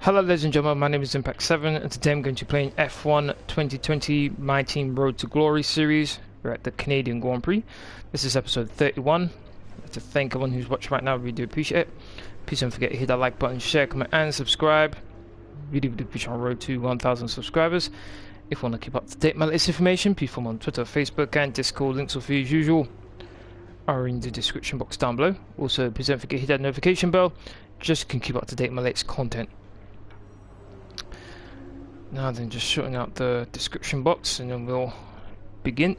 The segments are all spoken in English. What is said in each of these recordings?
Hello ladies and gentlemen, my name is Impact7 and today I'm going to be playing F1 2020 My Team Road to Glory series. We're at the Canadian Grand Prix. This is episode 31. I'd like to thank everyone who's watching right now, really do appreciate it. Please don't forget to hit that like button, share, comment and subscribe. Really do appreciate our road to 1,000 subscribers. If you want to keep up to date with my latest information, please follow me on Twitter, Facebook and Discord. Links will be as usual are in the description box down below. Also, please don't forget to hit that notification bell just so you can keep up to date with my latest content. Now then, just shorting out the description box and then we'll begin.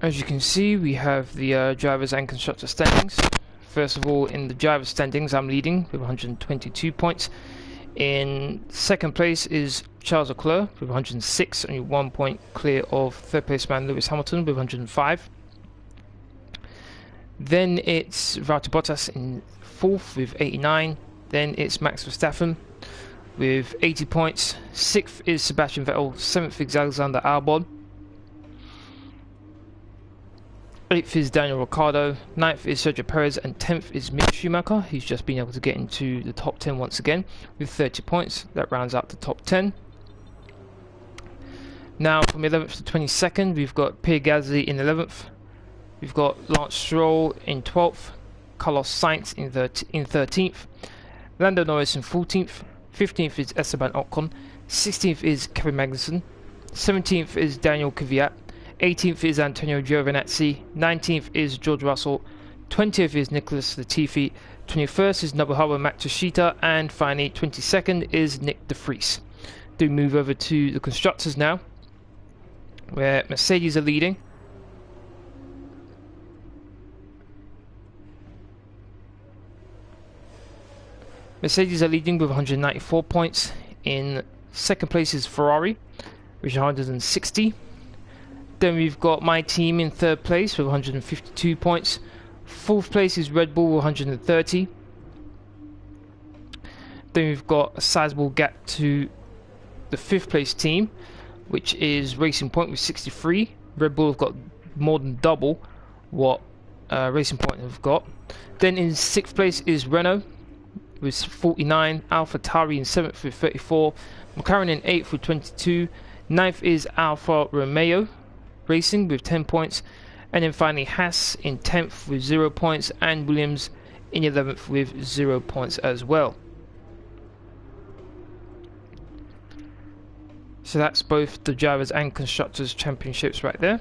As you can see, we have the drivers and constructors standings. First of all, in the driver standings, I'm leading with 122 points. In second place is Charles Leclerc with 106, only 1 point clear of third place man Lewis Hamilton with 105. Then it's Valtteri Bottas in fourth with 89. Then it's Max Verstappen with 80 points. Sixth is Sebastian Vettel. Seventh is Alexander Albon. 8th is Daniel Ricciardo, 9th is Sergio Perez, and 10th is Mick Schumacher. He's just been able to get into the top 10 once again with 30 points. That rounds out the top 10. Now from 11th to 22nd, we've got Pierre Gasly in 11th. We've got Lance Stroll in 12th. Carlos Sainz in 13th. Lando Norris in 14th. 15th is Esteban Ocon. 16th is Kevin Magnussen. 17th is Daniel Kvyat. 18th is Antonio Giovinazzi, 19th is George Russell, 20th is Nicholas Latifi, 21st is Nobuhiro Matsushita, and finally 22nd is Nick de Vries. Do move over to the constructors now, where Mercedes are leading. Mercedes are leading with 194 points. In second place is Ferrari, which is 160. Then we've got my team in third place with 152 points. Fourth place is Red Bull with 130. Then we've got a sizable gap to the fifth place team, which is Racing Point with 63. Red Bull have got more than double what Racing Point have got. Then in sixth place is Renault with 49. Alpha Tauri in seventh with 34. McLaren in eighth with 22. Ninth is Alfa Romeo Racing with 10 points, and then finally Haas in 10th with 0 points, and Williams in 11th with 0 points as well. So that's both the drivers and constructors championships right there.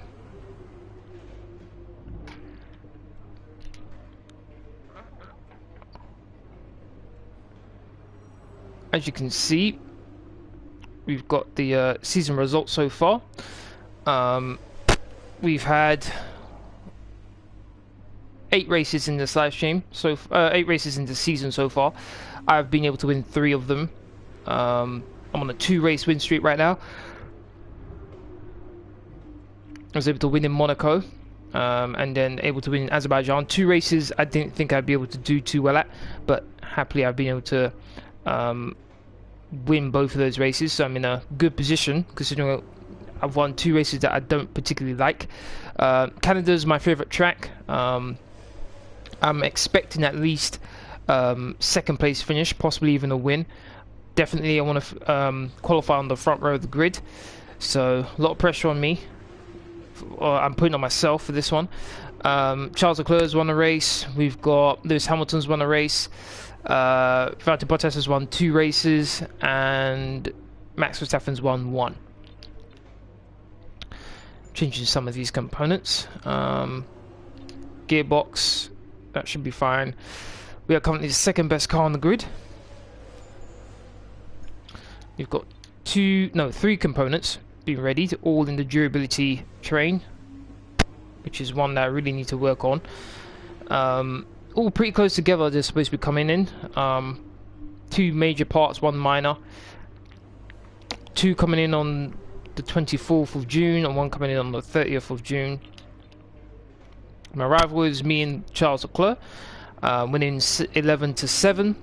As you can see, we've got the season results so far. We've had 8 races in this live stream, so 8 races in the season so far. I've been able to win 3 of them. I'm on a 2-race win streak right now. I was able to win in Monaco, and then able to win in Azerbaijan. 2 races I didn't think I'd be able to do too well at, but happily I've been able to win both of those races, so I'm in a good position considering I've won 2 races that I don't particularly like. Canada's my favourite track. I'm expecting at least second place finish, possibly even a win. Definitely I want to qualify on the front row of the grid, so a lot of pressure on me. I'm putting on myself for this one. Charles Leclerc has won a race. We've got Lewis Hamilton's won a race. Valtteri Bottas has won 2 races, and Max Verstappen's won 1. Changing some of these components. Gearbox, that should be fine. We are currently the second best car on the grid. We've got 3 components being ready, all in the durability train, which is one that I really need to work on. All pretty close together. They're supposed to be coming in. 2 major parts, 1 minor. 2 coming in on the 24th of June and one coming in on the 30th of June. My rival is me and Charles Leclerc, winning 11-7.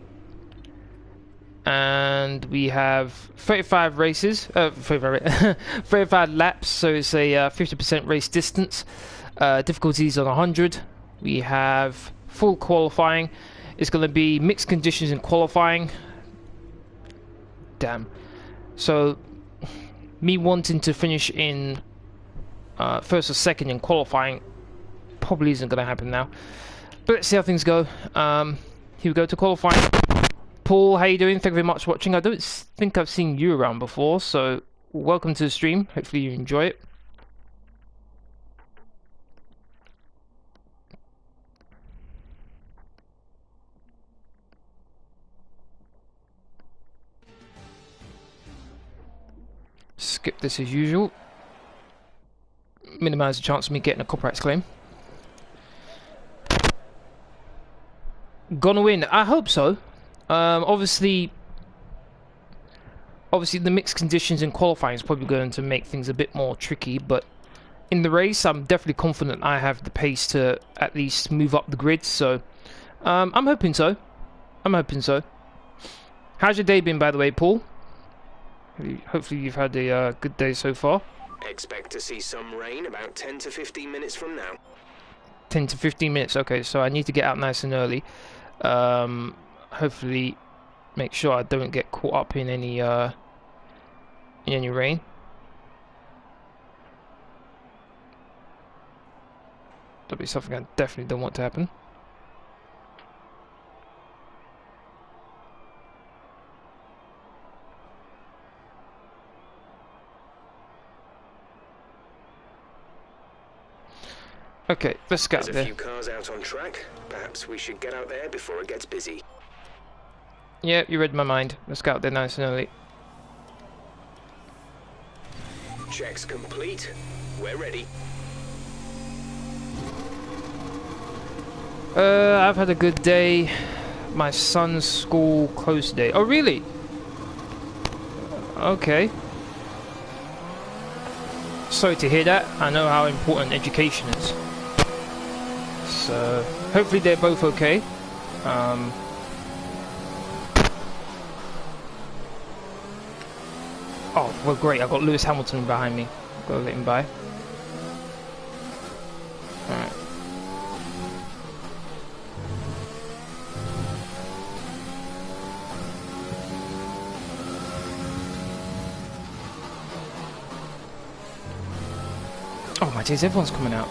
And we have 35 races, 35 laps, so it's a 50% race distance. Difficulties on 100. We have full qualifying. It's going to be mixed conditions in qualifying. Damn. So, me wanting to finish in first or second in qualifying probably isn't going to happen now. But let's see how things go. Here we go to qualifying. Paul, how you doing? Thank you very much for watching. I don't think I've seen you around before, so welcome to the stream. Hopefully you enjoy it. Skip this as usual. Minimize the chance of me getting a copyright claim. Gonna win? I hope so. Obviously the mixed conditions in qualifying is probably going to make things a bit more tricky, but in the race I'm definitely confident I have the pace to at least move up the grid, so I'm hoping so. How's your day been, by the way, Paul? Hopefully you've had a good day so far. Expect to see some rain about 10 to 15 minutes from now. 10 to 15 minutes, okay, so I need to get out nice and early. Hopefully make sure I don't get caught up in any rain. That'll be something I definitely don't want to happen. Okay, let's get out there. There's a few cars out on track. Perhaps we should get out there before it gets busy. Yeah, you read my mind. Let's get out there nice and early. Checks complete. We're ready. I've had a good day. My son's school closed today. Oh, really? Okay. Sorry to hear that. I know how important education is. So, hopefully they're both okay. Oh, well, great. I've got Lewis Hamilton behind me. Gotta let him by. Alright. Oh my days, everyone's coming out.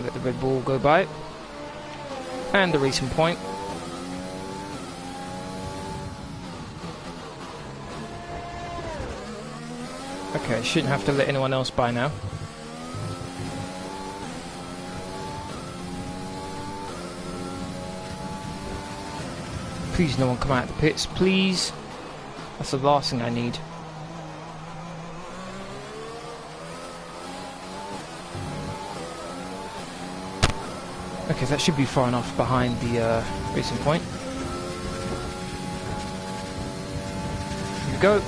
Let the Red Bull go by. And the racing point. Okay, shouldn't have to let anyone else by now. Please no one come out of the pits, please. That's the last thing I need. Okay, that should be far enough behind the racing point. Here we go.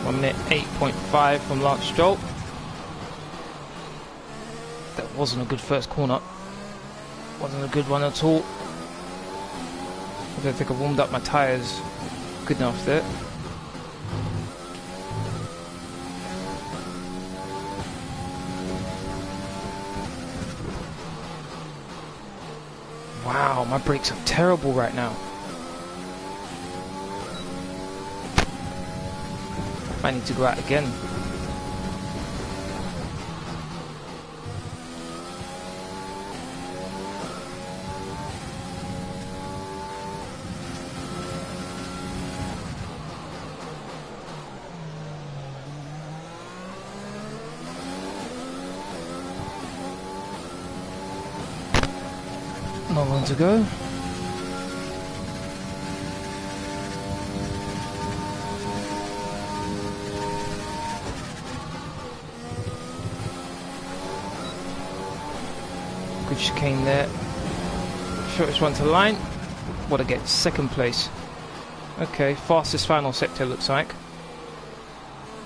One minute 8.5 from Lance Stroll. That wasn't a good first corner. Wasn't a good one at all. I don't think I warmed up my tyres good enough there. Wow, my brakes are terrible right now. I need to go out again. Not long to go. Good chicane there. Shortest one to the line. what I get, second place. Okay, fastest final sector looks like.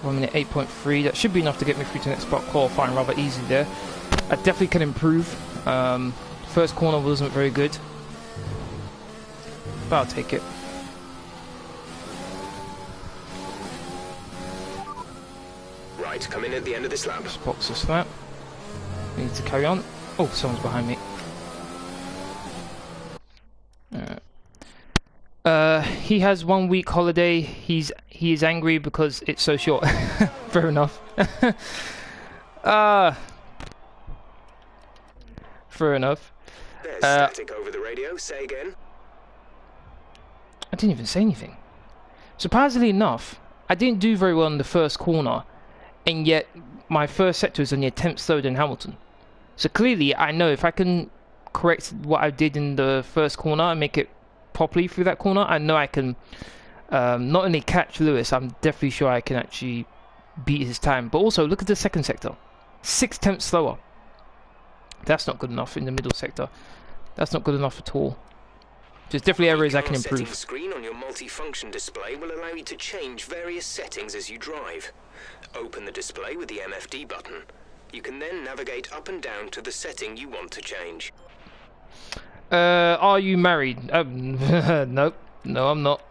1 minute 8.3. That should be enough to get me through to the next spot. Qualifying rather easy there. I definitely can improve. First corner wasn't very good, but I'll take it. Right, come in at the end of this lap. Just box this lap. We need to carry on. Oh, someone's behind me. He has 1 week holiday. He is angry because it's so short. Fair enough. Fair enough. There's static over the radio. Say again. I didn't even say anything. Surprisingly enough, I didn't do very well in the first corner, and yet my first sector was only a tenth slower than Hamilton. So clearly, I know if I can correct what I did in the first corner and make it properly through that corner, I know I can not only catch Lewis, I'm definitely sure I can actually beat his time. But also, look at the second sector. 6/10 slower. That's not good enough in the middle sector. That's not good enough at all. There's definitely areas I can improve. The screen on your multi-function display will allow you to change various settings as you drive. Open the display with the MFD button. You can then navigate up and down to the setting you want to change. Are you married? Nope. No, I'm not.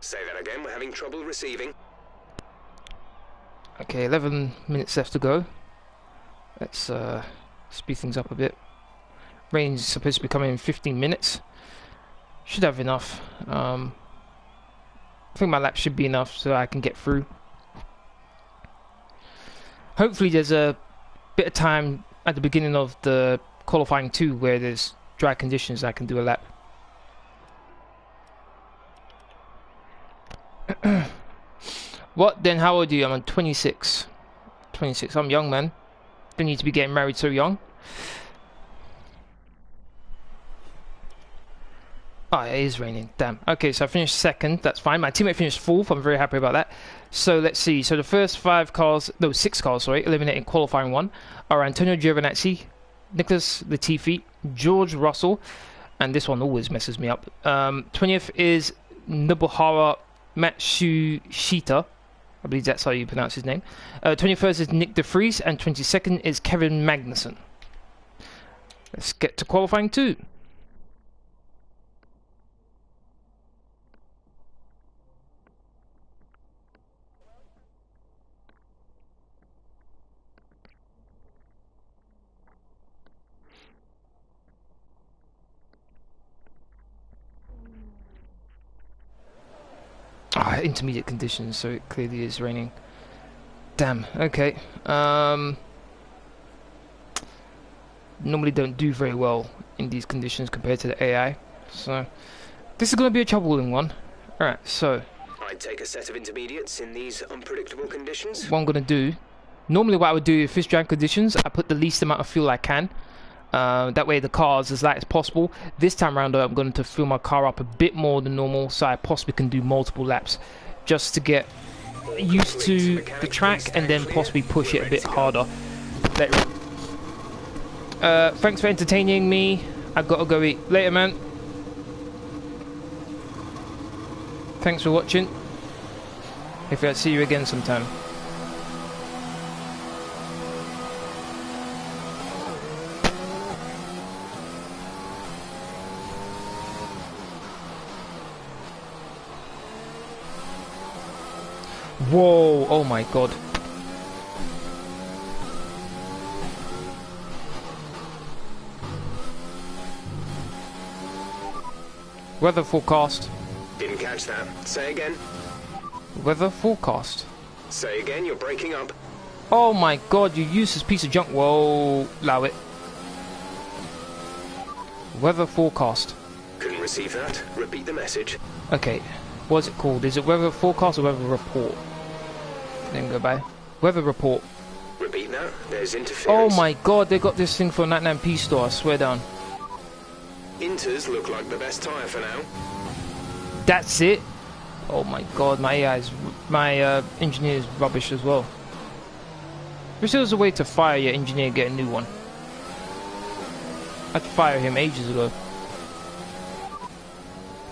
Say that again, we're having trouble receiving. Okay, 11 minutes left to go. Let's speed things up a bit. Rain's supposed to be coming in 15 minutes. Should have enough. I think my lap should be enough so I can get through. Hopefully there's a bit of time at the beginning of the qualifying 2 where there's dry conditions I can do a lap. What then? How old are you? I'm 26. 26. I'm young, man. Don't need to be getting married so young. Oh, it is raining. Damn. Okay, so I finished second. That's fine. My teammate finished fourth. I'm very happy about that. So let's see. So the first 6 cars, eliminated in qualifying 1 are Antonio Giovinazzi, Nicholas Latifi, George Russell, and this one always messes me up. 20th is Nobuhara Matsushita. I believe that's how you pronounce his name. 21st is Nick De Vries, and 22nd is Kevin Magnussen. Let's get to qualifying 2. Intermediate conditions, so it clearly is raining. Damn. Okay. Normally don't do very well in these conditions compared to the AI, so this is going to be a troubling one. Alright, so I'd take a set of intermediates in these unpredictable conditions. what I'm going to do, normally what I would do if it's dry conditions, I put the least amount of fuel I can. That way the car is as light as possible. This time around though, I'm going to fill my car up a bit more than normal so I possibly can do multiple laps just to get used to the track and then possibly push it a bit harder. Thanks for entertaining me. I've got to go eat. Later, man. Thanks for watching. Hopefully I'll see you again sometime. Whoa, oh my god. Weather forecast. Didn't catch that. Say again. Weather forecast. Say again, you're breaking up. Oh my god, you useless piece of junk. Whoa, allow it. Weather forecast. Couldn't receive that. Repeat the message. Okay, what's it called? Is it weather forecast or weather report? Then go by. Weather report. Repeat that. There's Oh interference. my god, they got this thing for a 99p store, I swear down. Inters look like the best tyre for now. That's it? Oh my god, my engineer is rubbish as well. Wish there was a way to fire your engineer and get a new one. I'd fire him ages ago.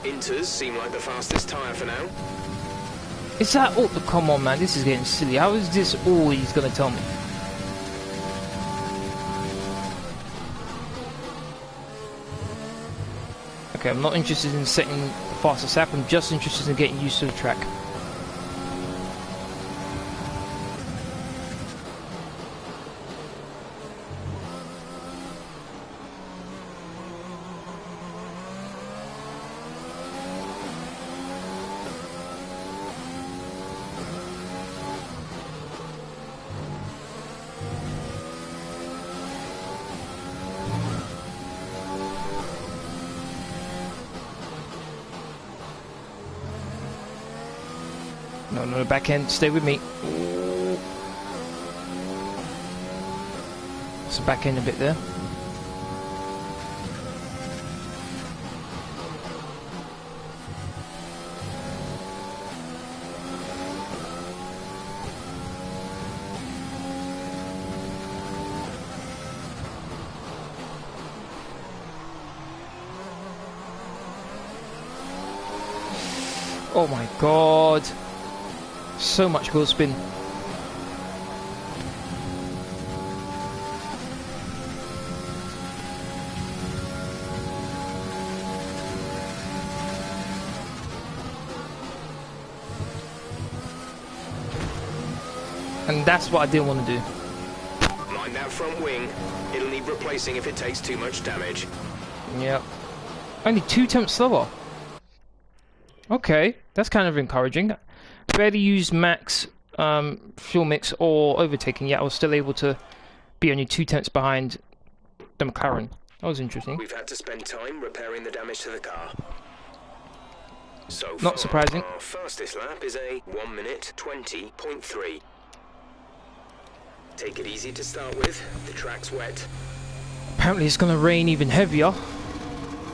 Inters seem like the fastest tyre for now. Is that all? Come on, man, this is getting silly. How is this all he's gonna tell me? Okay, I'm not interested in setting the fastest lap, I'm just interested in getting used to the track. No, back end, stay with me. It's back end a bit there. Oh my god. So much wheel spin. And that's what I didn't want to do. Mind that front wing. It'll need replacing if it takes too much damage. Yep. Only 2 tenths slower. Okay, that's kind of encouraging. Barely used max fuel mix or overtaking, yet I was still able to be only 2 tenths behind the McLaren. That was interesting. We've had to spend time repairing the damage to the car. So Not surprising. Our fastest lap is a 1 minute 20.3. Take it easy to start with. The track's wet. Apparently it's going to rain even heavier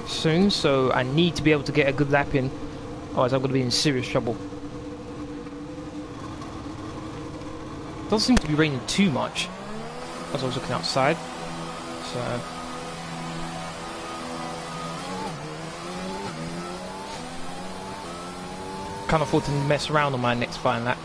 soon, so I need to be able to get a good lap in, otherwise I'm going to be in serious trouble. Doesn't seem to be raining too much as I was looking outside, so can't afford to mess around on my next fine lap.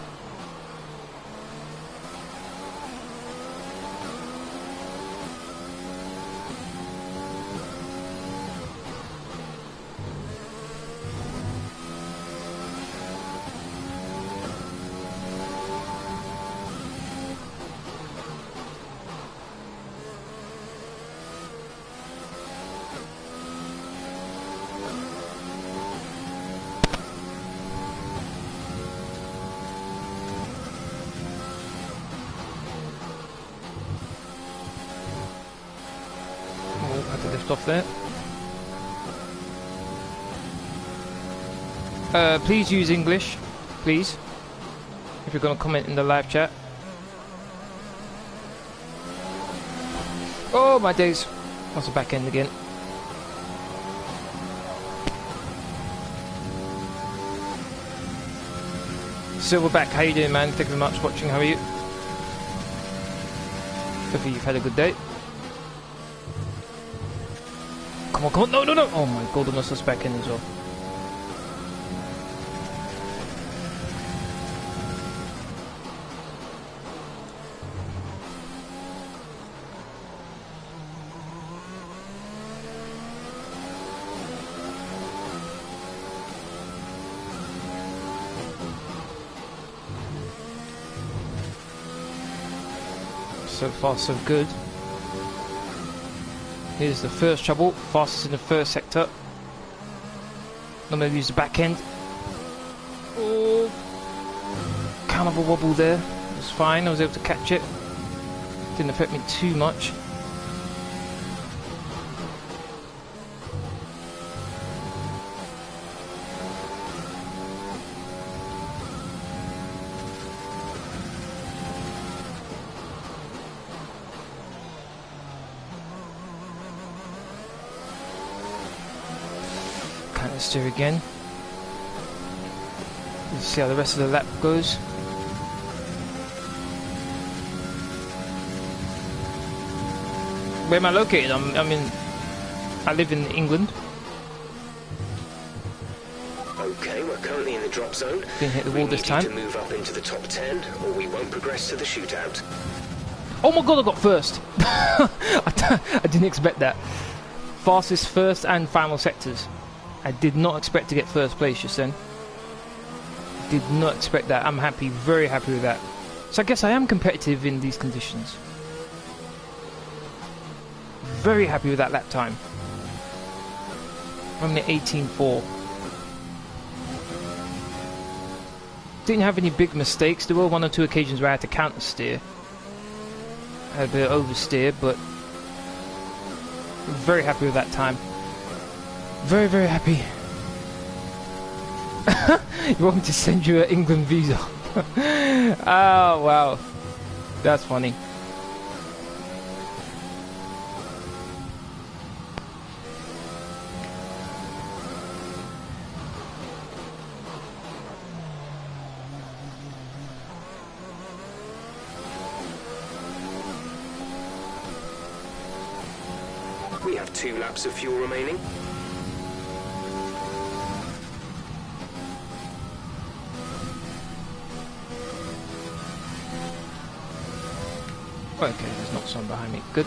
Off there. Please use English, please, if you're going to comment in the live chat. Oh my days, that's the back end again. Silverback, how you doing, man? Thank you very much for watching. How are you? Hopefully you've had a good day. Come on, come on, no, no, no! Oh my god, almost us back in as well. So far, so good. Here's the first trouble, fastest in the first sector. I'm going to use the back end. Oh, kind of a wobble there. It was fine, I was able to catch it. Didn't affect me too much. Steer again. Let's see how the rest of the lap goes. Where am I located? I'm in I live in England. Okay, we're currently in the drop zone. Didn't hit the wall this time. We need you to move up into the top 10, or we won't progress to the shootout. Oh my god, I got first! I didn't expect that. Fastest first and final sectors. I did not expect to get first place just then. Did not expect that. I'm happy, very happy with that. So I guess I am competitive in these conditions. Very happy with that lap time. I'm at 18.4. Didn't have any big mistakes. There were one or two occasions where I had to counter steer. I had a bit of oversteer, but very happy with that time. Very, very happy. You want me to send you an England visa? Oh, wow. That's funny. We have 2 laps of fuel remaining. Okay, there's not someone behind me. Good.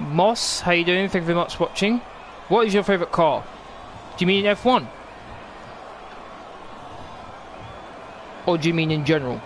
Moss, how you doing? Thank you very much for watching. What is your favourite car? Do you mean F1? Or do you mean in general?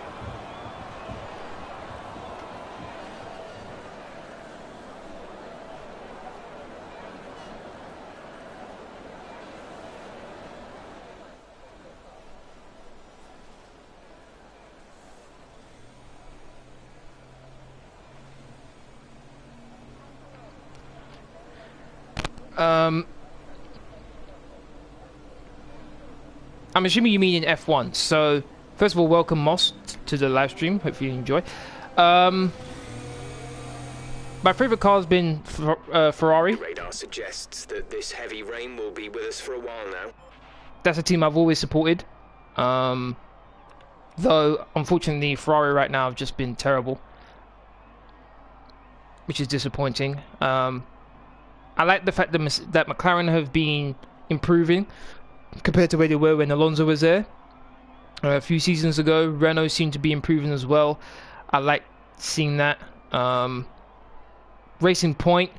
I'm assuming you mean in F1. So, first of all, welcome Moss to the live stream. Hopefully you enjoy. My favourite car has been Ferrari. Radar suggests that this heavy rain will be with us for a while now. That's a team I've always supported. Though, unfortunately, Ferrari right now have just been terrible, which is disappointing. I like the fact that McLaren have been improving compared to where they were when Alonso was there. A few seasons ago, Renault seemed to be improving as well. I like seeing that. Racing Point,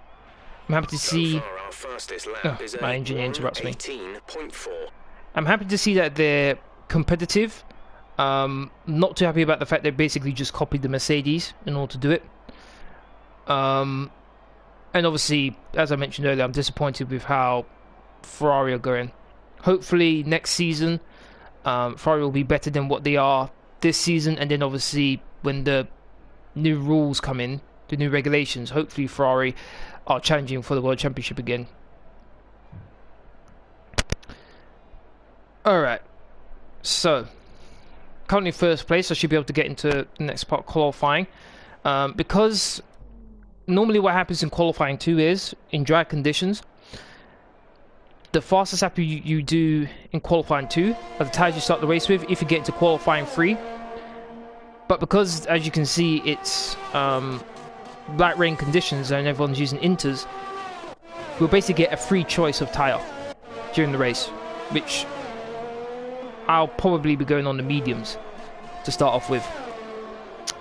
I'm happy to see... my engineer interrupts me. I'm happy to see that they're competitive. Not too happy about the fact they basically just copied the Mercedes in order to do it. And obviously, as I mentioned earlier, I'm disappointed with how Ferrari are going. Hopefully next season Ferrari will be better than what they are this season, and then obviously when the new rules come in, the new regulations, hopefully Ferrari are challenging for the World Championship again. Alright, so currently first place. I should be able to get into the next part, qualifying, because normally what happens in qualifying 2 is in dry conditions, the fastest lap you do in qualifying 2 are the tyres you start the race with if you get into qualifying 3. But because, as you can see, it's light rain conditions and everyone's using inters, we'll basically get a free choice of tyre during the race, which I'll probably be going on the mediums to start off with.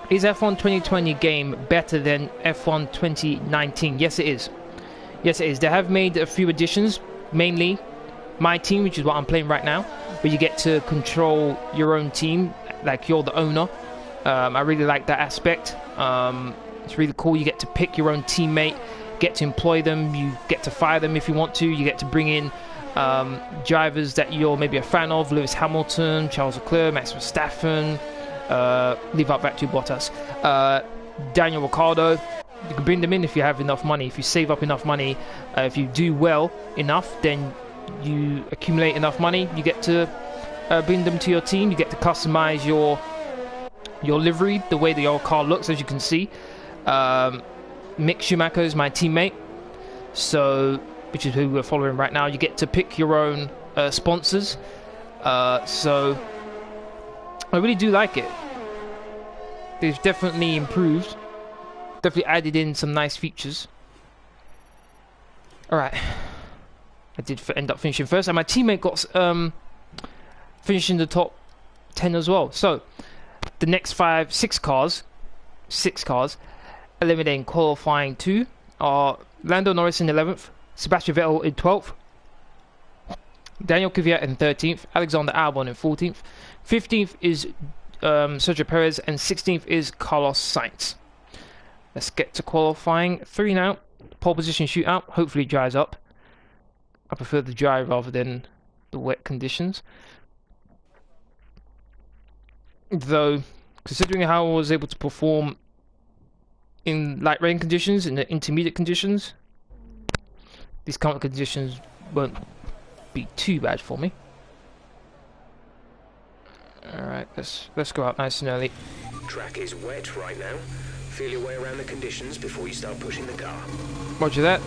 Is F1 2020 game better than F1 2019? Yes, it is. Yes, it is. They have made a few additions. Mainly my team, which is what I'm playing right now, where you get to control your own team like you're the owner. I really like that aspect. It's really cool. You get to pick your own teammate, get to employ them, you get to fire them if you want to, you get to bring in drivers that you're maybe a fan of, Lewis Hamilton, Charles Leclerc, Max Verstappen, leave out back to Bottas, Daniel Ricciardo. You can bring them in if you have enough money, if you save up enough money, if you do well enough, then you accumulate enough money, you get to bring them to your team, you get to customize your your livery, the way your car looks, as you can see. Mick Schumacher is my teammate, so which is who we're following right now. You get to pick your own sponsors, so I really do like it. They've definitely improved, definitely added in some nice features. Alright, I did end up finishing first, and my teammate got finishing the top 10 as well. So the next six cars eliminating qualifying 2 are Lando Norris in 11th, Sebastian Vettel in 12th, Daniel Kvyat in 13th, Alexander Albon in 14th, 15th is Sergio Perez, and 16th is Carlos Sainz. Let's get to qualifying 3 now. Pole position shootout, hopefully dries up. I prefer the dry rather than the wet conditions. Though, considering how I was able to perform in light rain conditions, in the intermediate conditions, these current conditions won't be too bad for me. Alright, let's go out nice and early. Track is wet right now. Feel your way around the conditions before you start pushing the car. Roger that.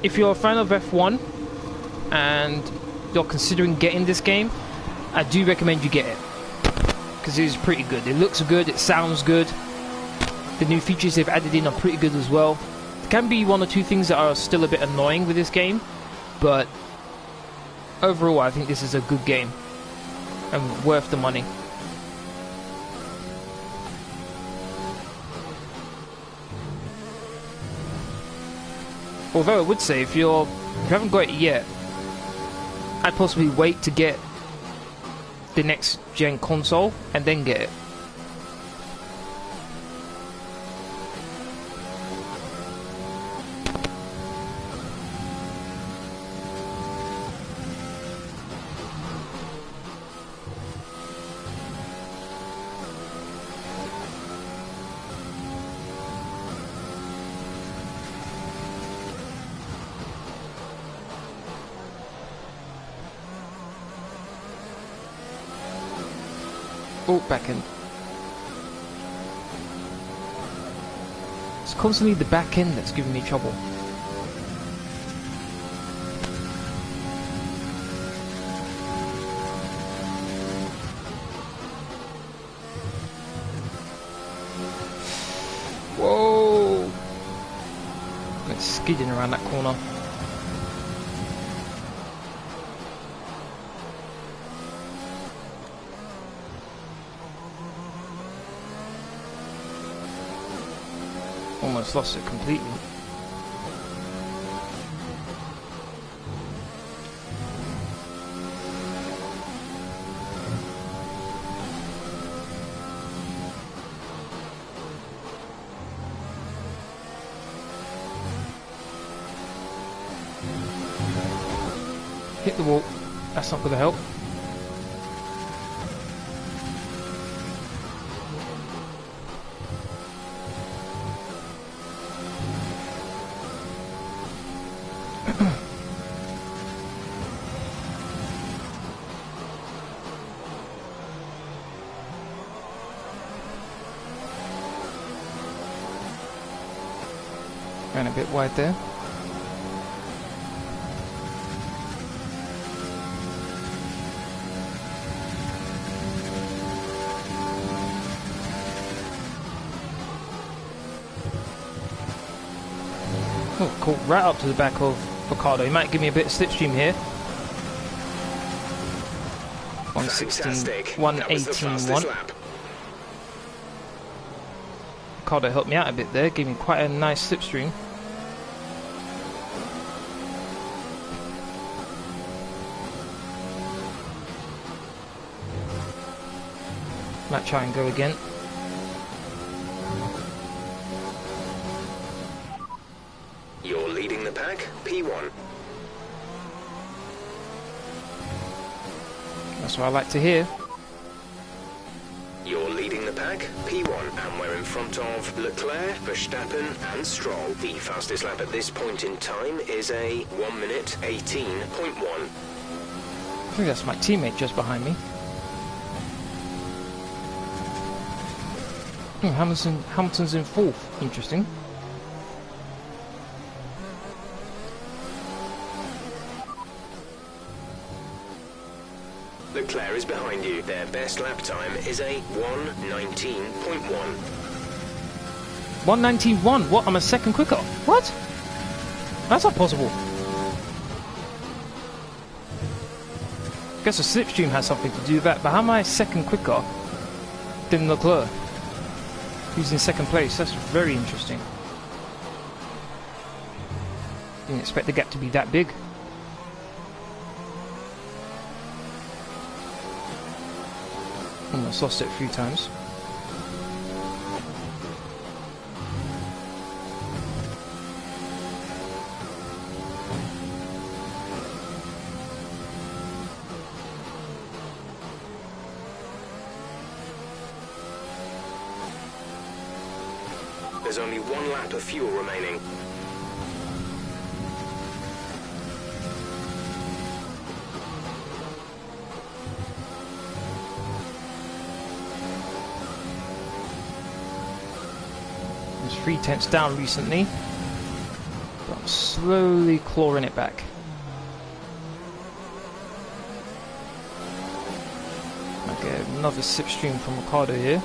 If you're a fan of F1 and you're considering getting this game, I do recommend you get it, because it is pretty good. It looks good, it sounds good. The new features they've added in are pretty good as well. There can be 1 or 2 things that are still a bit annoying with this game, but overall I think this is a good game and worth the money. Although I would say if you haven't got it yet, I'd possibly wait to get the next gen console and then get it. Oh, back end. It's constantly the back end that's giving me trouble. Whoa! It's skidding around that corner. Almost lost it completely. Hit the wall. That's not going to help. Ran a bit wide there. Oh, cool. Right up to the back of Ricardo. He might give me a bit of slipstream here. 116, 118, 1. Ricardo helped me out a bit there, gave me quite a nice slipstream. Might try and go again. You're leading the pack, P1. That's what I like to hear. You're leading the pack, P1, and we're in front of Leclerc, Verstappen and Stroll. The fastest lap at this point in time is a 1 minute 18.1. think that's my teammate just behind me. Hamilton's in 4th. Interesting. Leclerc is behind you. Their best lap time is a 1:19.1. 1:19.1. What? I'm a second quicker. What? That's not possible. Guess the slipstream has something to do with that. But how am I a second quicker than Leclerc, who's in 2nd place? That's very interesting. Didn't expect the gap to be that big. Almost lost it a few times. There's only 1 lap of fuel remaining. It's 3/10 down recently, but I'm slowly clawing it back. Might get another slipstream from Ricardo here.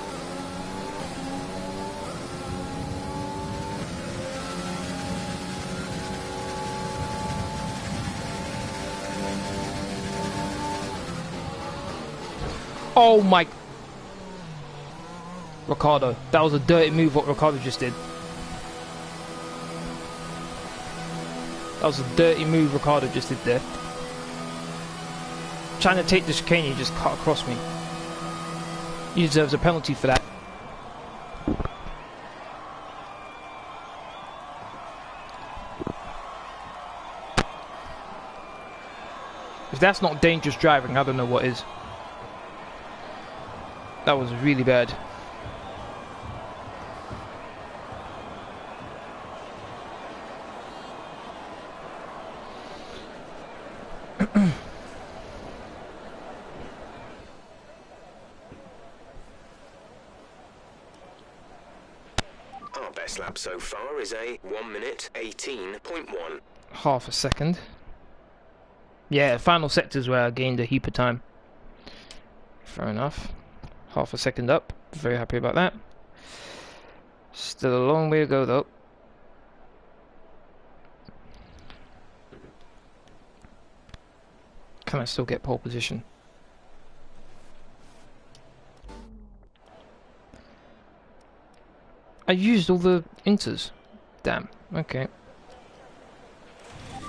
Oh my... Ricardo. That was a dirty move what Ricardo just did. That was a dirty move Ricardo just did there. Trying to take the chicane, he just cut across me. He deserves a penalty for that. If that's not dangerous driving, I don't know what is. That was really bad. Our best lap so far is a 1:18.1. Half a second. Yeah, final sectors where I gained a heap of time. Fair enough. Half a second up. Very happy about that. Still a long way to go though. Can I still get pole position? I used all the inters. Damn. Okay.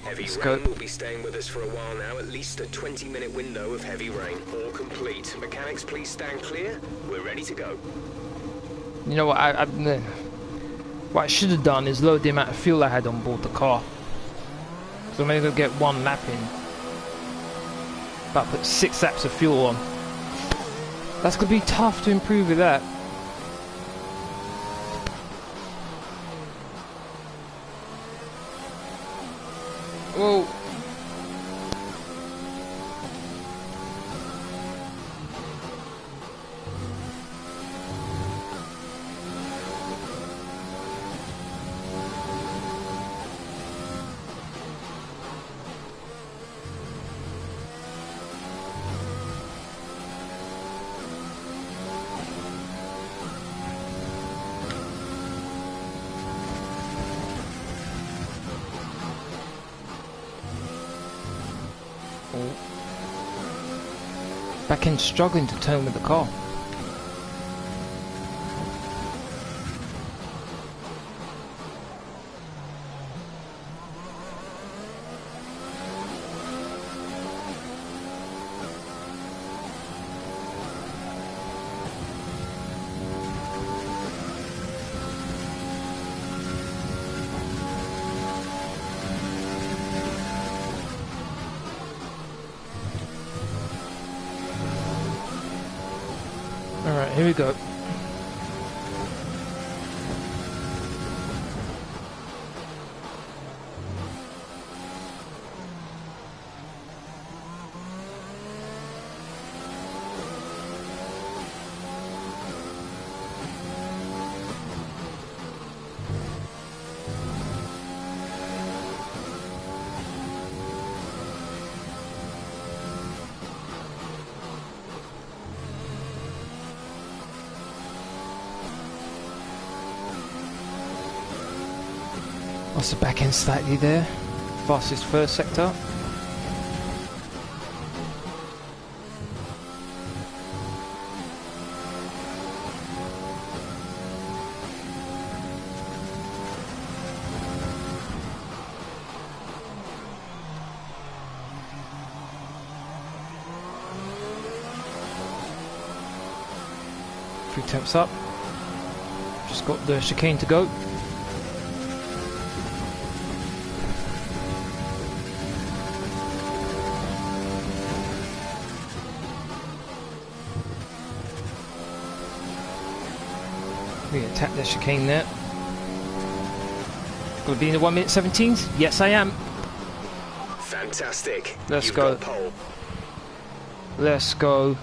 Heavy rain will be staying with us for a while now, at least a 20-minute window of heavy rain. All complete. Mechanics, please stand clear. We're ready to go. You know what? What I should have done is load the amount of fuel I had on board the car. So I'm only going to get 1 lap in. But put 6 laps of fuel on. That's going to be tough to improve with that. Whoa. Back in struggling to turn with the car. Alright, here we go. Lost the back end slightly there. Fastest first sector. Three temps up. Just got the chicane to go. We attack the chicane there. Gonna be in the 1:17s? Yes, I am. Fantastic. Let's You've go. got pole. Let's go.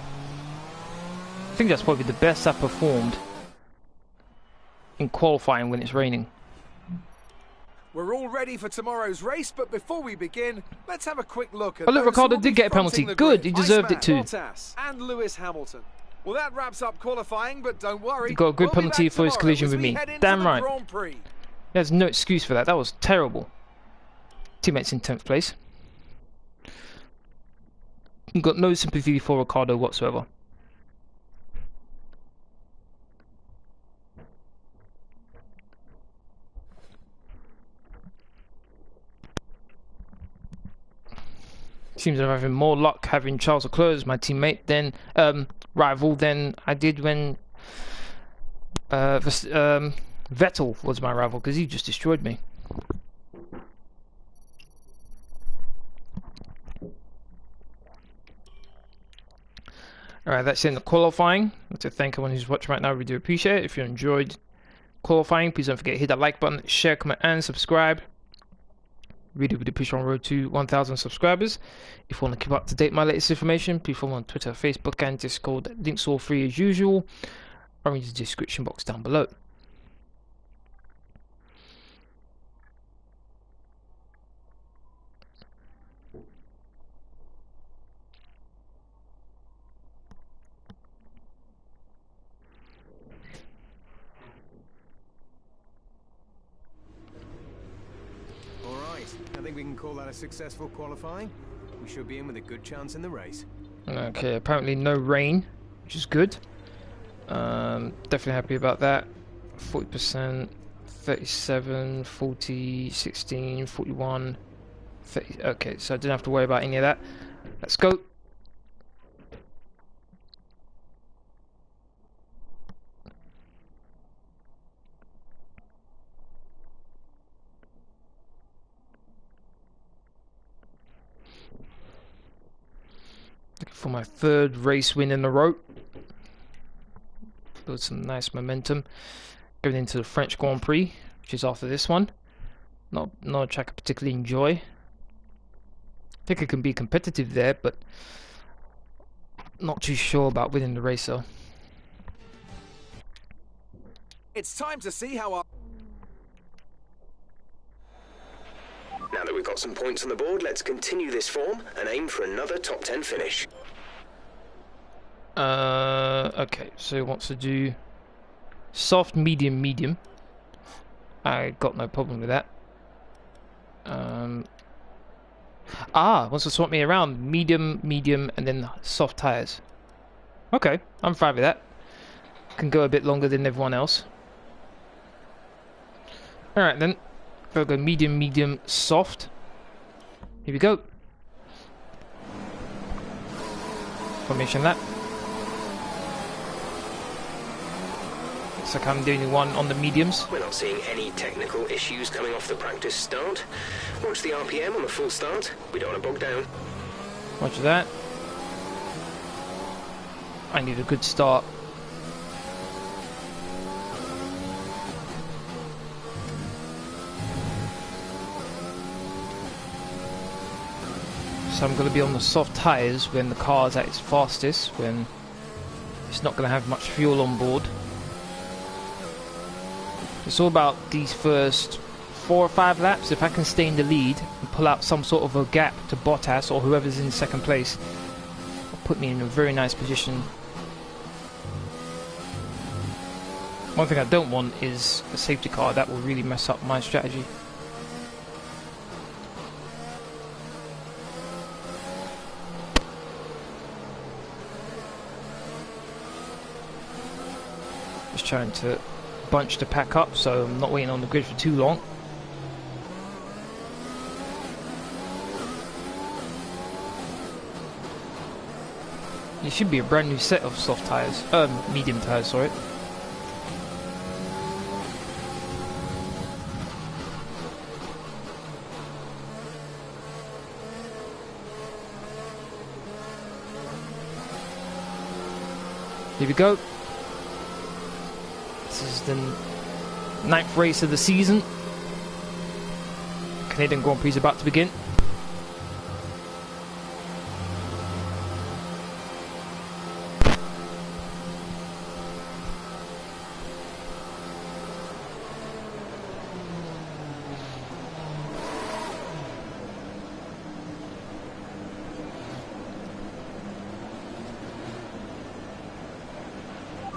I think that's probably the best I've performed in qualifying when it's raining. We're all ready for tomorrow's race, but before we begin, let's have a quick look at Oh look, those who Ricciardo will did be get a penalty. fronting the Good, grid. he deserved it too. Bottas and Lewis Hamilton. Well, that wraps up qualifying, but don't worry. He got a good we'll be penalty back for his tomorrow collision as with we me. head into Damn the right. Grand Prix. There's no excuse for that. That was terrible. Teammates in 10th place. Got no sympathy for Ricciardo whatsoever. Seems I'm having more luck having Charles Leclerc as my teammate than rival than I did when Vettel was my rival, because he just destroyed me. Alright, that's in the qualifying. I'd like to thank everyone who's watching right now. We do appreciate it. If you enjoyed qualifying, please don't forget to hit that like button, share, comment, and subscribe. Really push on road to 1,000 subscribers. If you want to keep up to date with my latest information, please follow me on Twitter, Facebook, and Discord. Links all free as usual, or in the description box down below. I think we can call that a successful qualifying. We should be in with a good chance in the race. Okay, apparently no rain, which is good. Definitely happy about that. 40%, 37, 40, 16, 41, 30. Okay, so I didn't have to worry about any of that. Let's go. Looking for my third race win in a row. Build some nice momentum. Going into the French Grand Prix, which is after this one. Not a track I particularly enjoy. I think it can be competitive there, but not too sure about winning the race though. It's time to see how our... Now that we've got some points on the board, let's continue this form and aim for another top 10 finish. Okay, so he wants to do soft, medium, medium. I got no problem with that. Wants to swap me around medium, medium, and then soft tires. Okay, I'm fine with that. Can go a bit longer than everyone else. Alright then. We'll go medium, medium, soft. Here we go. Formation lap. Looks like I'm the only one on the mediums. We're not seeing any technical issues coming off the practice start. Watch the RPM on the full start. We don't want to bog down. Watch that. I need a good start. So I'm going to be on the soft tyres when the car's at its fastest, when it's not going to have much fuel on board. It's all about these first 4 or 5 laps. If I can stay in the lead and pull out some sort of a gap to Bottas or whoever's in second place, it'll put me in a very nice position. One thing I don't want is a safety car. That will really mess up my strategy. trying to bunch the pack up, so I'm not waiting on the grid for too long. It should be a brand new set of soft tyres, medium tyres, sorry. Here we go. This is the 9th race of the season. Canadian Grand Prix is about to begin.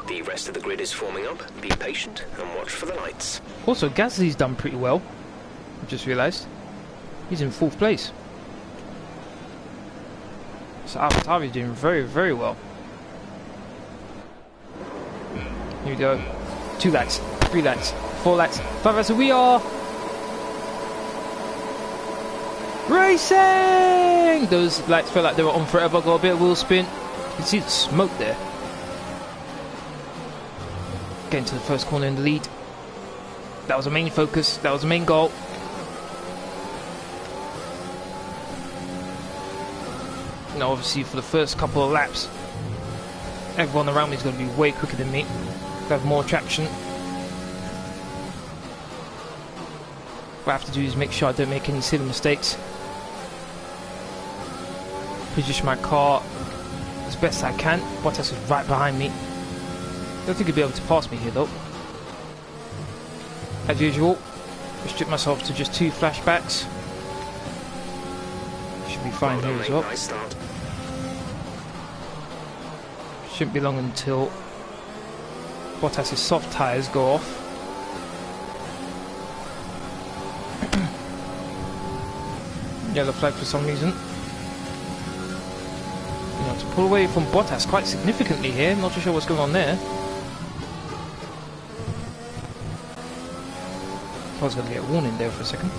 The rest of the grid is forming up. Be patient and watch for the lights. Also, Gasly's done pretty well. I just realised. He's in 4th place. So AlphaTauri's doing very, very well. Here we go. 2 laps, 3 laps, 4 laps, 5 laps, and we are racing! Those lights felt like they were on forever, got a bit of wheel spin. You can see the smoke there. Getting to the first corner in the lead. That was the main focus, that was the main goal. Now obviously for the first couple of laps, everyone around me is going to be way quicker than me. Have more traction. What I have to do is make sure I don't make any silly mistakes. Position my car as best I can. Bottas is right behind me. I don't think he'll be able to pass me here though. As usual, restrict myself to just 2 flashbacks. Should be fine here as well. Nice start. Shouldn't be long until Bottas' soft tyres go off. Yellow flag for some reason. You know, to pull away from Bottas quite significantly here. Not too sure what's going on there. I was going to get a warning there for a second.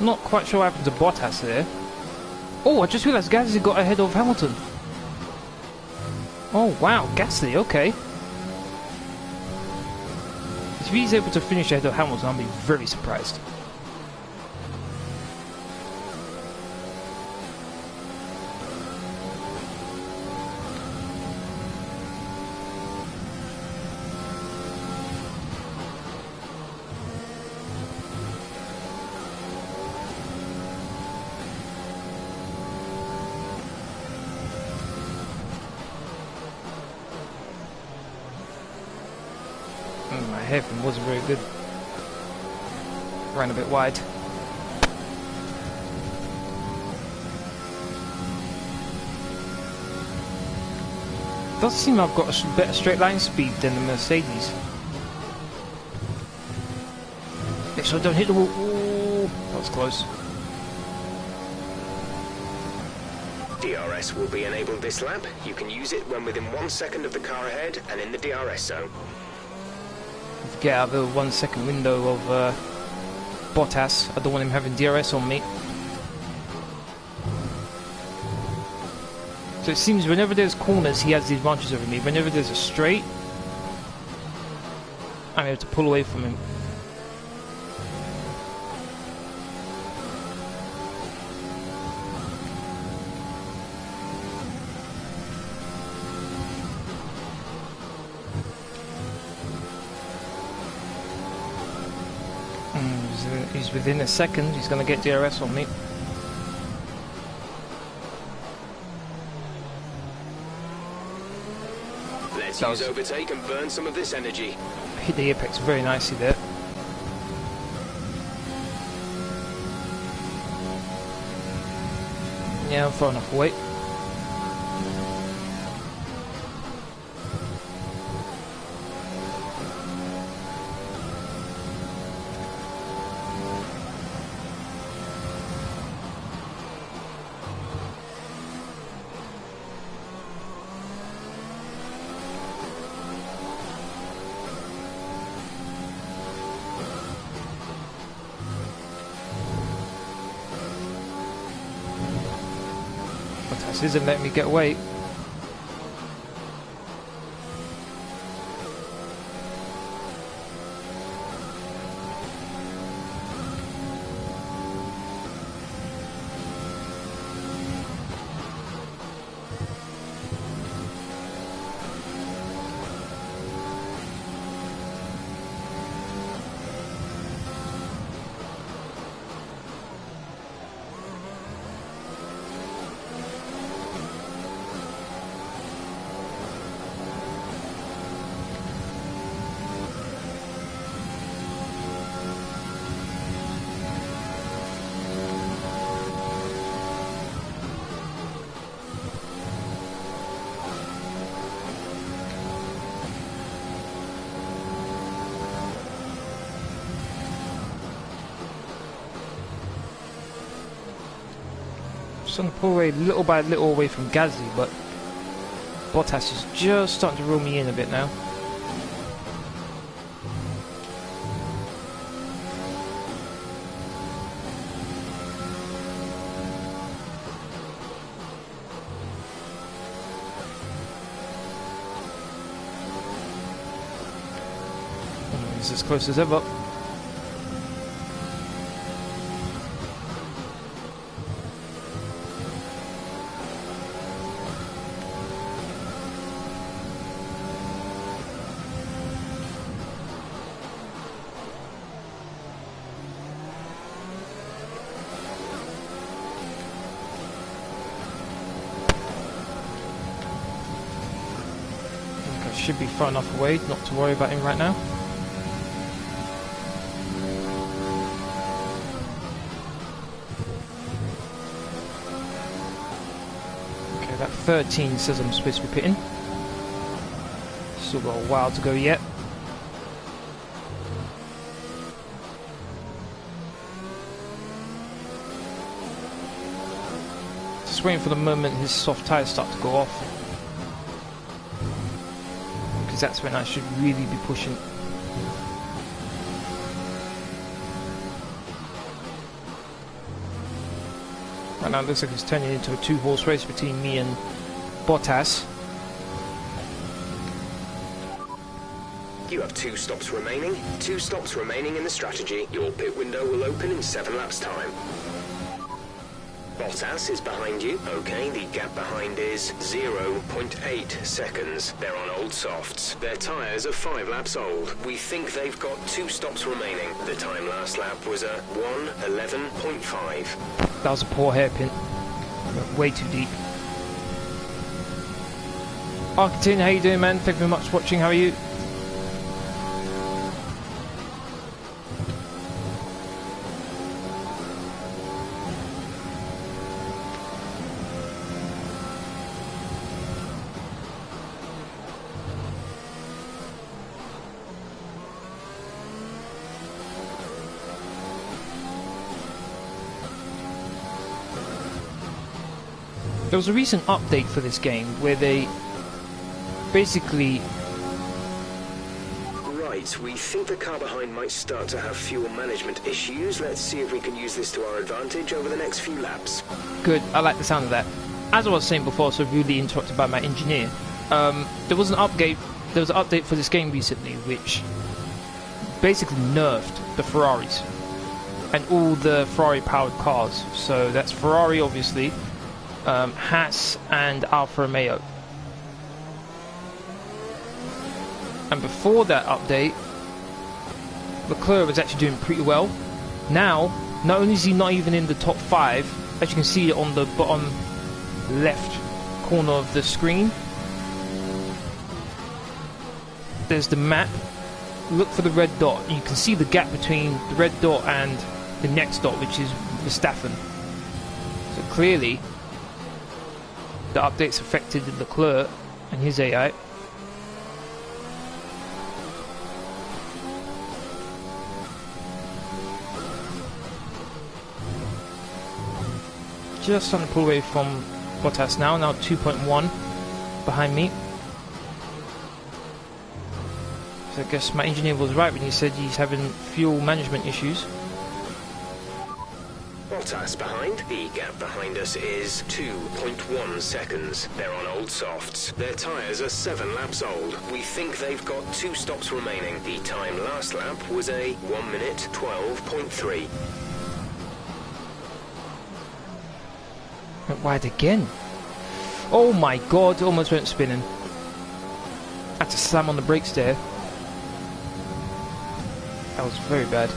Not quite sure what happened to Bottas there. Oh, I just realised Gasly got ahead of Hamilton. Oh wow, Gasly, okay. If he's able to finish ahead of Hamilton, I'll be very surprised. My hairpin wasn't very good. Ran a bit wide. Does seem I've got a better straight line speed than the Mercedes. Make sure I don't hit the wall. Ooh, that was close. DRS will be enabled this lap. You can use it when within 1 second of the car ahead and in the DRS zone. Get out of the 1 second window of Bottas. I don't want him having DRS on me. So it seems whenever there's corners he has the advantage over me. Whenever there's a straight, I'm able to pull away from him. He's within a second, he's going to get DRS on me. Let's use overtake and burn some of this energy. Hit the apex very nicely there. Yeah, I'm far enough away. Bottas isn't letting me get away. Trying to pull away little by little away from Gasly, but Bottas is just starting to reel me in a bit now. He's as close as ever. Should be far enough away not to worry about him right now. Okay, that 13 says I'm supposed to be pitting. Still got a while to go yet. Just waiting for the moment his soft tyres start to go off. That's when I should really be pushing. Right now it looks like it's turning into a two-horse race between me and Bottas. You have 2 stops remaining. 2 stops remaining in the strategy. Your pit window will open in 7 laps time. Bottas is behind you. Okay, the gap behind is 0.8 seconds. They're on old softs. Their tyres are 5 laps old. We think they've got 2 stops remaining. The time last lap was a 1:11.5. That was a poor hairpin. Way too deep. Arkitin, how you doing, man? Thank you very much for watching. How are you? There was a recent update for this game where they basically... Right, we think the car behind might start to have fuel management issues. Let's see if we can use this to our advantage over the next few laps. Good, I like the sound of that. As I was saying before, so rudely interrupted by my engineer, there was an update for this game recently which basically nerfed the Ferraris and all the Ferrari powered cars. So that's Ferrari obviously, Haas and Alfa Romeo. And before that update, Leclerc was actually doing pretty well. Now, not only is he not even in the top 5, as you can see on the bottom left corner of the screen, there's the map. Look for the red dot, and you can see the gap between the red dot and the next dot, which is Verstappen. So clearly, the updates affected Leclerc and his AI. Just trying to pull away from Bottas now 2.1 behind me. So I guess my engineer was right when he said he's having fuel management issues. Bottas behind. The gap behind us is 2.1 seconds. They're on old softs. Their tyres are 7 laps old. We think they've got 2 stops remaining. The time last lap was a 1 minute 12.3. Went wide again. Oh my god, almost went spinning. Had to slam on the brakes there. That was very bad.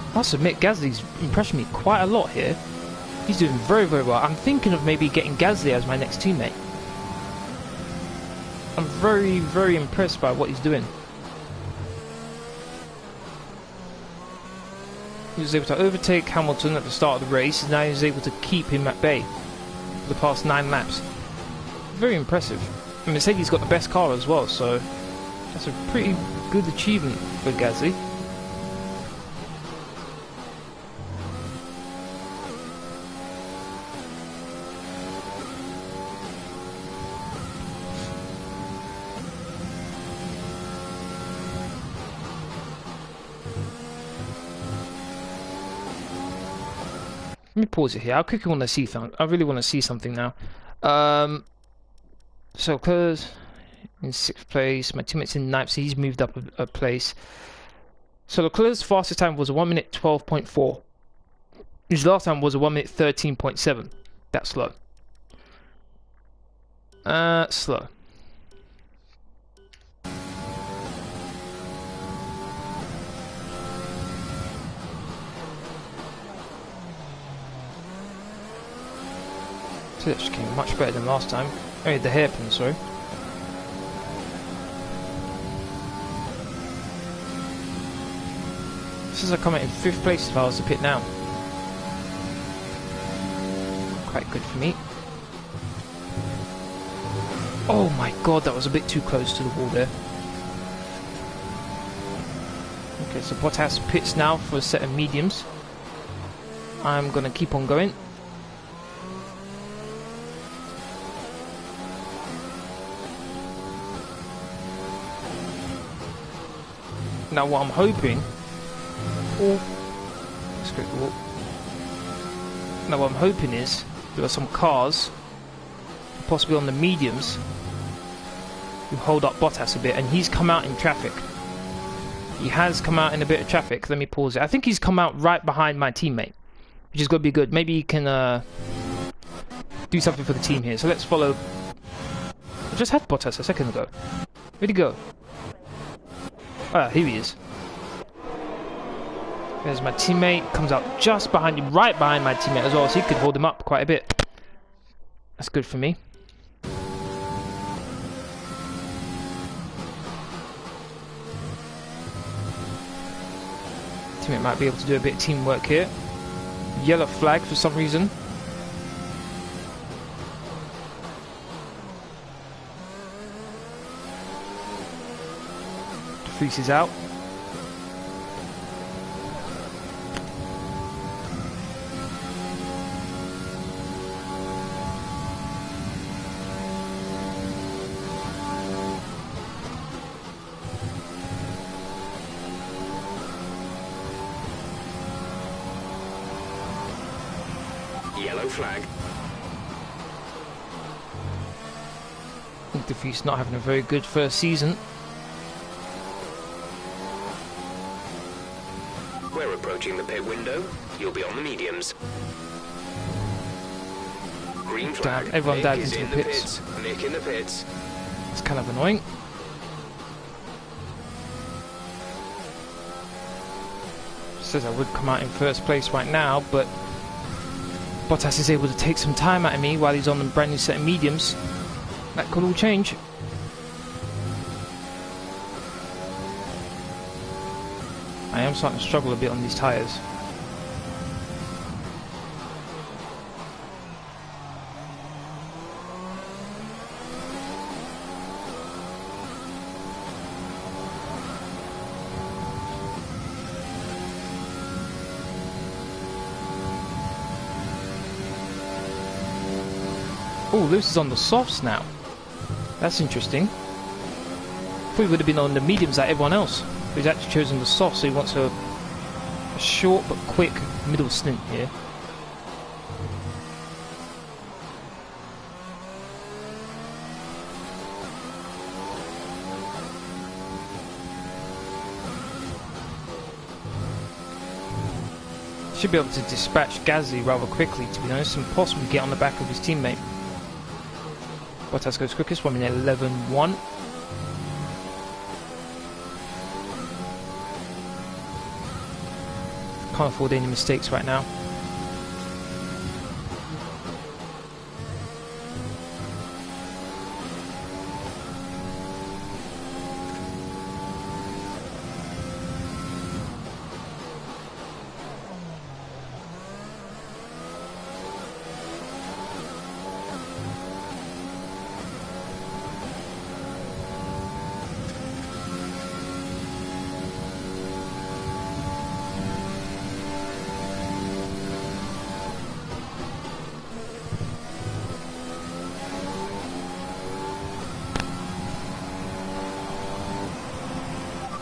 I must admit, Gasly's impressed me quite a lot here. He's doing very, very well. I'm thinking of maybe getting Gasly as my next teammate. I'm very, very impressed by what he's doing. He was able to overtake Hamilton at the start of the race, and now he's able to keep him at bay for the past 9 laps. Very impressive. And Mercedes got the best car as well, so that's a pretty good achievement for Gasly. Let me pause it here. I quickly want to see something. I really want to see something now. So Leclerc's in 6th place. My teammate's in 9th, so he's moved up a place. So Leclerc's fastest time was a 1 minute 12.4. His last time was a 1 minute 13.7. That's slow. Slow. So that just came much better than last time. Oh, the hairpin, sorry. This is a comment in 5th place if I was to pit now. Quite good for me. Oh my god, that was a bit too close to the wall there. Okay, so Bottas pits now for a set of mediums. I'm gonna keep on going. Now what I'm hoping... let's go to the wall. Now what I'm hoping is there are some cars, possibly on the mediums, who hold up Bottas a bit, and he's come out in traffic. He has come out in a bit of traffic. Let me pause it. I think he's come out right behind my teammate, which is going to be good. Maybe he can do something for the team here. So let's follow. I just had Bottas a second ago. Where'd he go? Ah, here he is. There's my teammate. Comes out just behind him, right behind my teammate as well, so he could hold him up quite a bit. That's good for me. Teammate might be able to do a bit of teamwork here. Yellow flag for some reason. Prix is out. Yellow flag. I think Prix not having a very good first season. We're approaching the pit window. You'll be on the mediums. Green flag. Damn, everyone Mick dives is into in the pits. Mick in the pits. It's kind of annoying. Says I would come out in first place right now, but Bottas is able to take some time out of me while he's on the brand new set of mediums. That could all change. I am starting to struggle a bit on these tyres. Oh, Lewis is on the softs now. That's interesting. Probably would have been on the mediums like everyone else. But he's actually chosen the soft, so he wants a short but quick middle stint here. Should be able to dispatch Gasly rather quickly, to be honest, and possibly get on the back of his teammate. Bottas goes quickest, 1 minute 11.1. Can't afford any mistakes right now.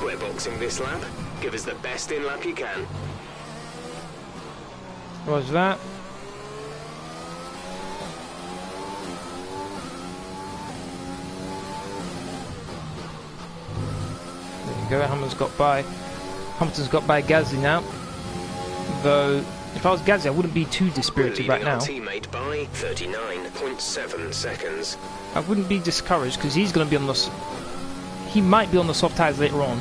We're boxing this lap. Give us the best in lap you can. What was that? There you go, Hamilton's got by Gasly now. Though, if I was Gasly, I wouldn't be too dispirited right now. Teammate by 39.7 seconds. I wouldn't be discouraged because he's going to be on the... He might be on the soft tyres later on,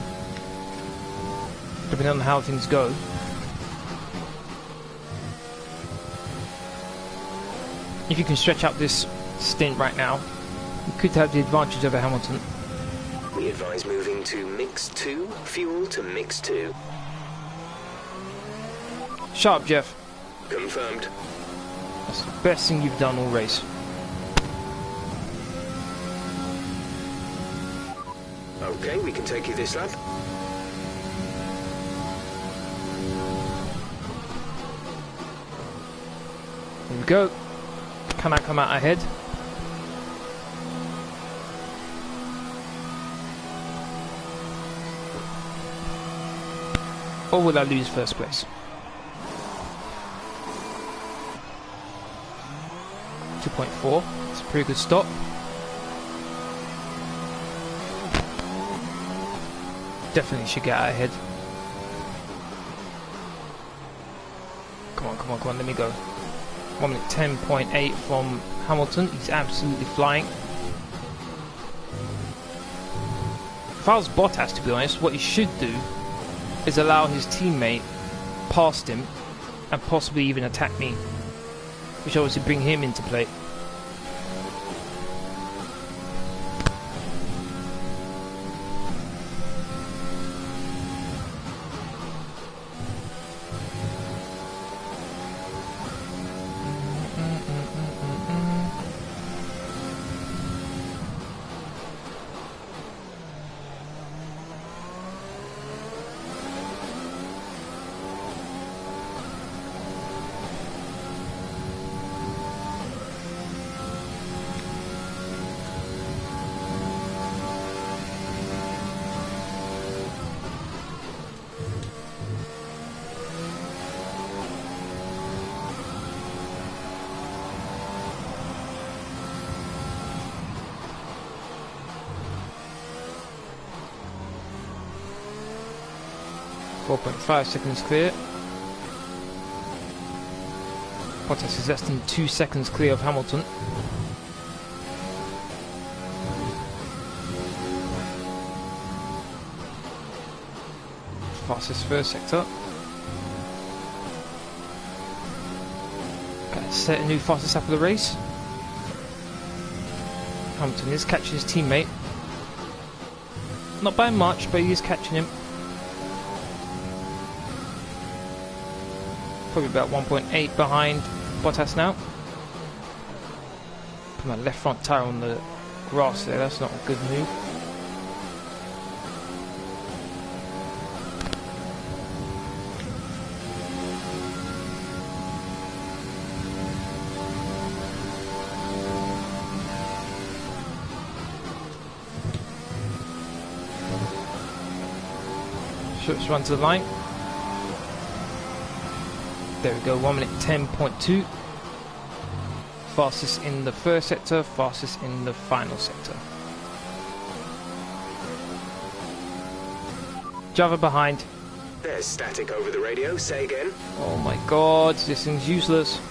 depending on how things go. If you can stretch out this stint right now, you could have the advantage over Hamilton. We advise moving to mix 2, fuel to mix 2. Sharp, Jeff. Confirmed. That's the best thing you've done all race. Okay, we can take you this lap. Here we go. Can I come out ahead? Or will I lose first place? 2.4. It's a pretty good stop. Definitely should get out ahead. Come on, come on, come on, let me go. 1 minute 10.8 from Hamilton. He's absolutely flying. If I was Bottas, to be honest, what he should do is allow his teammate past him and possibly even attack me, which obviously bring him into play. .5 seconds clear. Bottas is less than 2 seconds clear of Hamilton. Fastest first sector. Okay, set a new fastest lap of the race. Hamilton is catching his teammate. Not by much, but he is catching him. Probably about 1.8 behind Bottas now. Put my left front tyre on the grass there, that's not a good move. Let's run to the line. There we go, 1 minute 10.2. Fastest in the first sector, fastest in the final sector. Java behind. There's static over the radio. Say again. Oh my god, this thing's useless.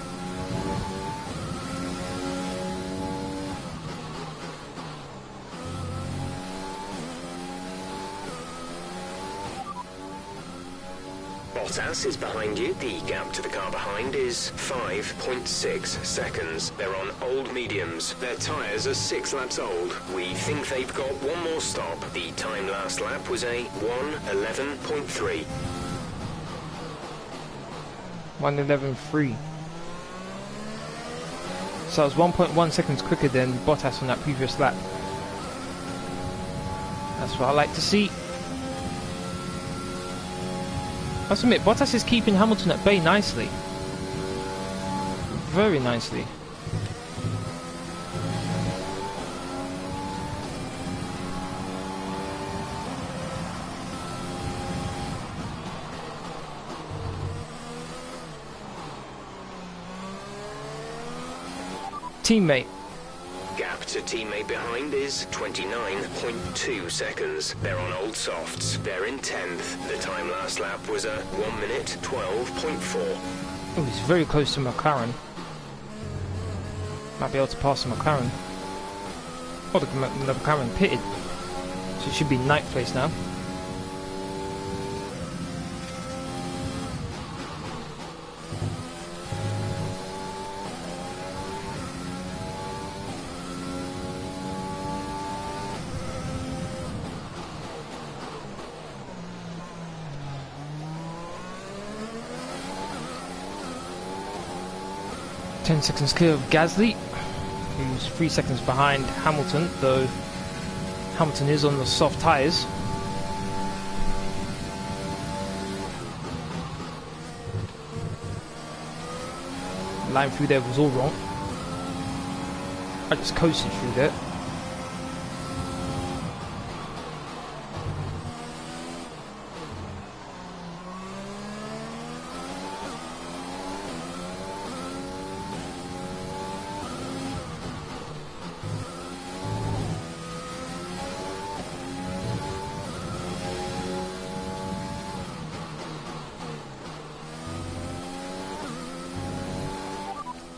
Bottas is behind you. The gap to the car behind is 5.6 seconds. They're on old mediums. Their tyres are 6 laps old. We think they've got one more stop. The time last lap was a 1:11.3. 1:11.3. So I was 1.1 seconds quicker than Bottas on that previous lap. That's what I like to see. I must admit, Bottas is keeping Hamilton at bay nicely. Very nicely. Teammate. Gap to teammate behind is 29.2 seconds. They're on old softs. They're in 10th. The time last lap was a 1 minute 12.4. Oh, he's very close to McLaren. Might be able to pass the McLaren. Oh, the McLaren pitted. So it should be 9th place now. Ten seconds clear of Gasly, who's 3 seconds behind Hamilton, though Hamilton is on the soft tyres. Line through there was all wrong. I just coasted through there.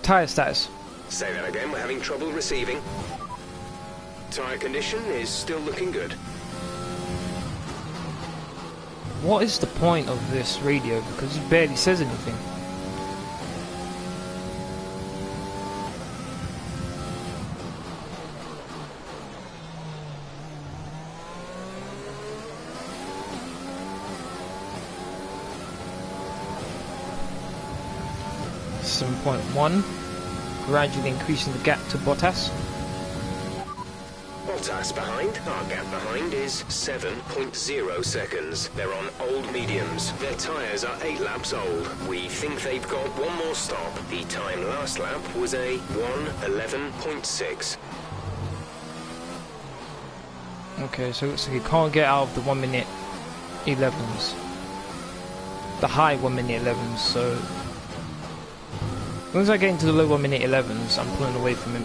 Tyre status. Say that again, we're having trouble receiving. Tyre condition is still looking good. What is the point of this radio? Because it barely says anything. .1, gradually increasing the gap to Bottas. Bottas behind. Our gap behind is 7.0 seconds. They're on old mediums. Their tyres are 8 laps old. We think they've got one more stop. The time last lap was a 1:11.6. Okay, so it looks like you can't get out of the 1 minute 11s. The high 1 minute 11s, so as long as I get into the low 1 minute 11s, I'm pulling away from him.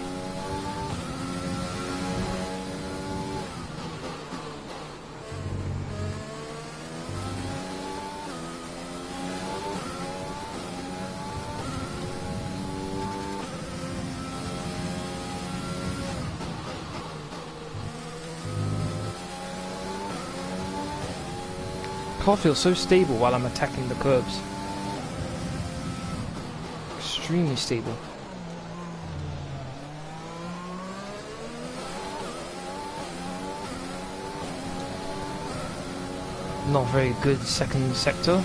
Car feels so stable while I'm attacking the curbs. Extremely stable. Not very good second sector.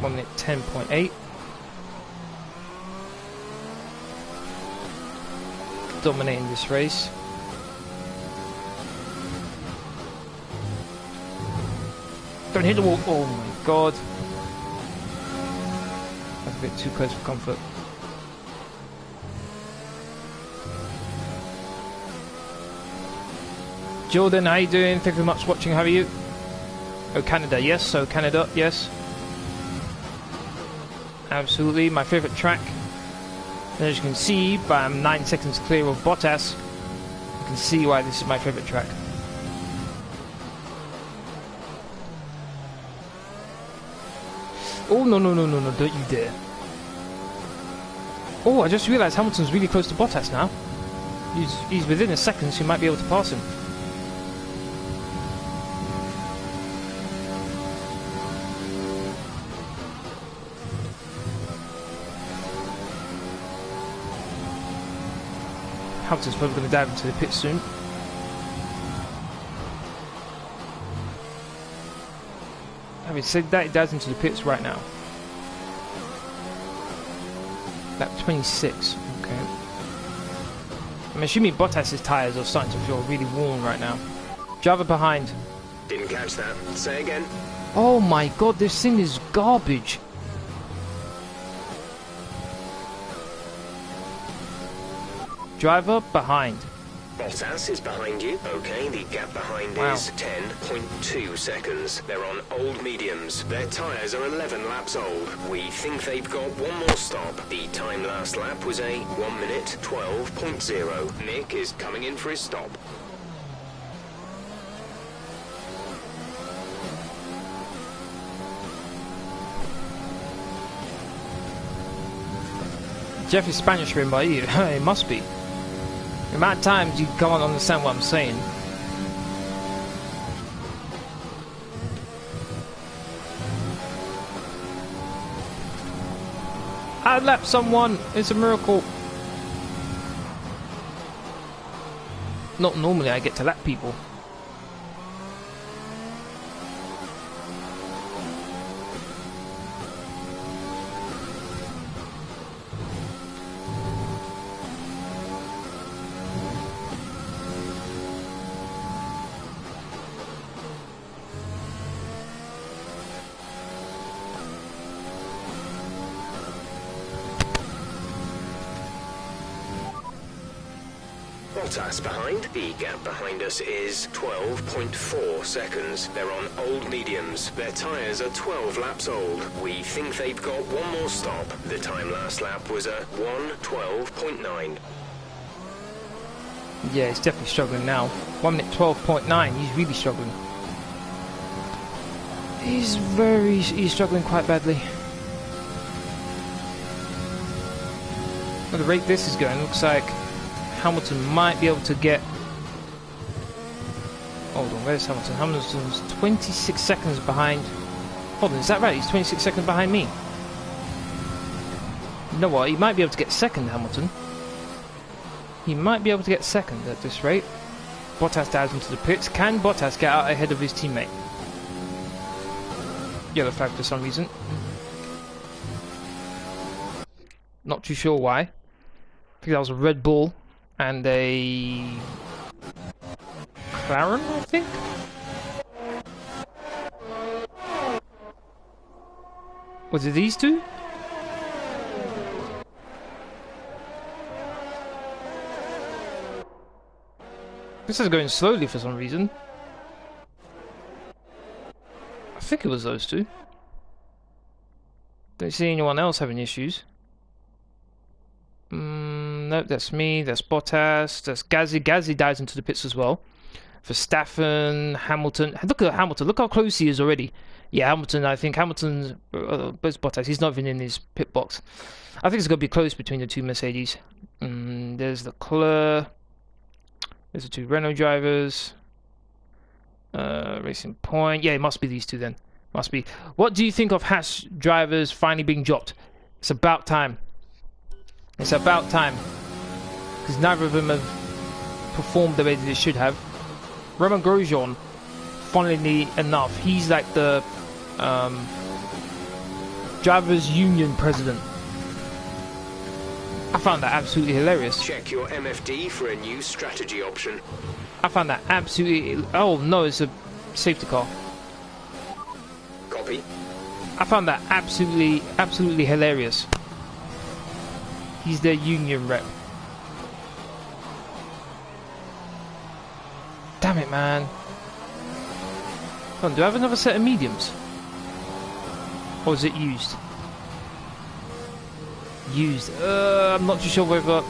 One minute 10.8. Dominating this race. Don't hit the wall. Oh my god. That's a bit too close for comfort. Jordan, how you doing? Thank you very much for watching. How are you? Oh, Canada, yes. So Canada, yes. Absolutely, my favourite track. And as you can see, I'm 9 seconds clear of Bottas. You can see why this is my favourite track. Oh, no, no, no, no, no, don't you dare. Oh, I just realised Hamilton's really close to Bottas now. He's within a second, so you might be able to pass him. Hamilton's probably going to dive into the pit soon. Having said that, he dives into the pits right now. Lap 26, okay. I'm assuming Bottas's tyres are starting to feel really worn right now. Driver behind. Didn't catch that. Say again. Oh my god, this thing is garbage. Driver behind. Bottas is behind you. Okay, the gap behind is 10.2 seconds. They're on old mediums. Their tyres are 11 laps old. We think they've got one more stop. The time last lap was a 1 minute 12.0. Mick is coming in for his stop. Jeff is Spanish for him, but it must be. The amount of times you can't understand what I'm saying. I lapped someone. It's a miracle. Not normally I get to lap people. Bottas behind. The gap behind us is 12.4 seconds. They're on old mediums. Their tyres are 12 laps old. We think they've got one more stop. The time last lap was a 1:12.9. Yeah, he's definitely struggling now. 1 minute 12.9. He's really struggling. He's struggling quite badly. At the rate this is going, looks like Hamilton might be able to get... Hold on, where's Hamilton? Hamilton's 26 seconds behind... Hold on, is that right? He's 26 seconds behind me. You know what? He might be able to get second, Hamilton. He might be able to get second at this rate. Bottas dives into the pits. Can Bottas get out ahead of his teammate? Yellow flag for some reason. Not too sure why. I think that was a Red Bull and a McLaren, I think. Was it these two? This is going slowly for some reason. I think it was those two. Don't see anyone else having issues. Nope, that's me, that's Bottas, that's Gasly. Gasly dives into the pits as well. Verstappen, Hamilton. Look at Hamilton, look how close he is already. Yeah, Hamilton, I think Hamilton's... where's Bottas? He's not even in his pit box. I think it's going to be close between the two Mercedes. There's Leclerc. There's the two Renault drivers. Racing Point. Yeah, it must be these two then. Must be. What do you think of Haas drivers finally being dropped? It's about time. It's about time. Because neither of them have performed the way that they should have. Romain Grosjean, funnily enough, he's like the drivers union president. I found that absolutely hilarious. Check your MFD for a new strategy option. I found that absolutely... Oh no, it's a safety car. copy. I found that absolutely hilarious. He's their union rep. Damn it, man. Hold on, do I have another set of mediums? Or is it used? Used. I'm not too sure whether...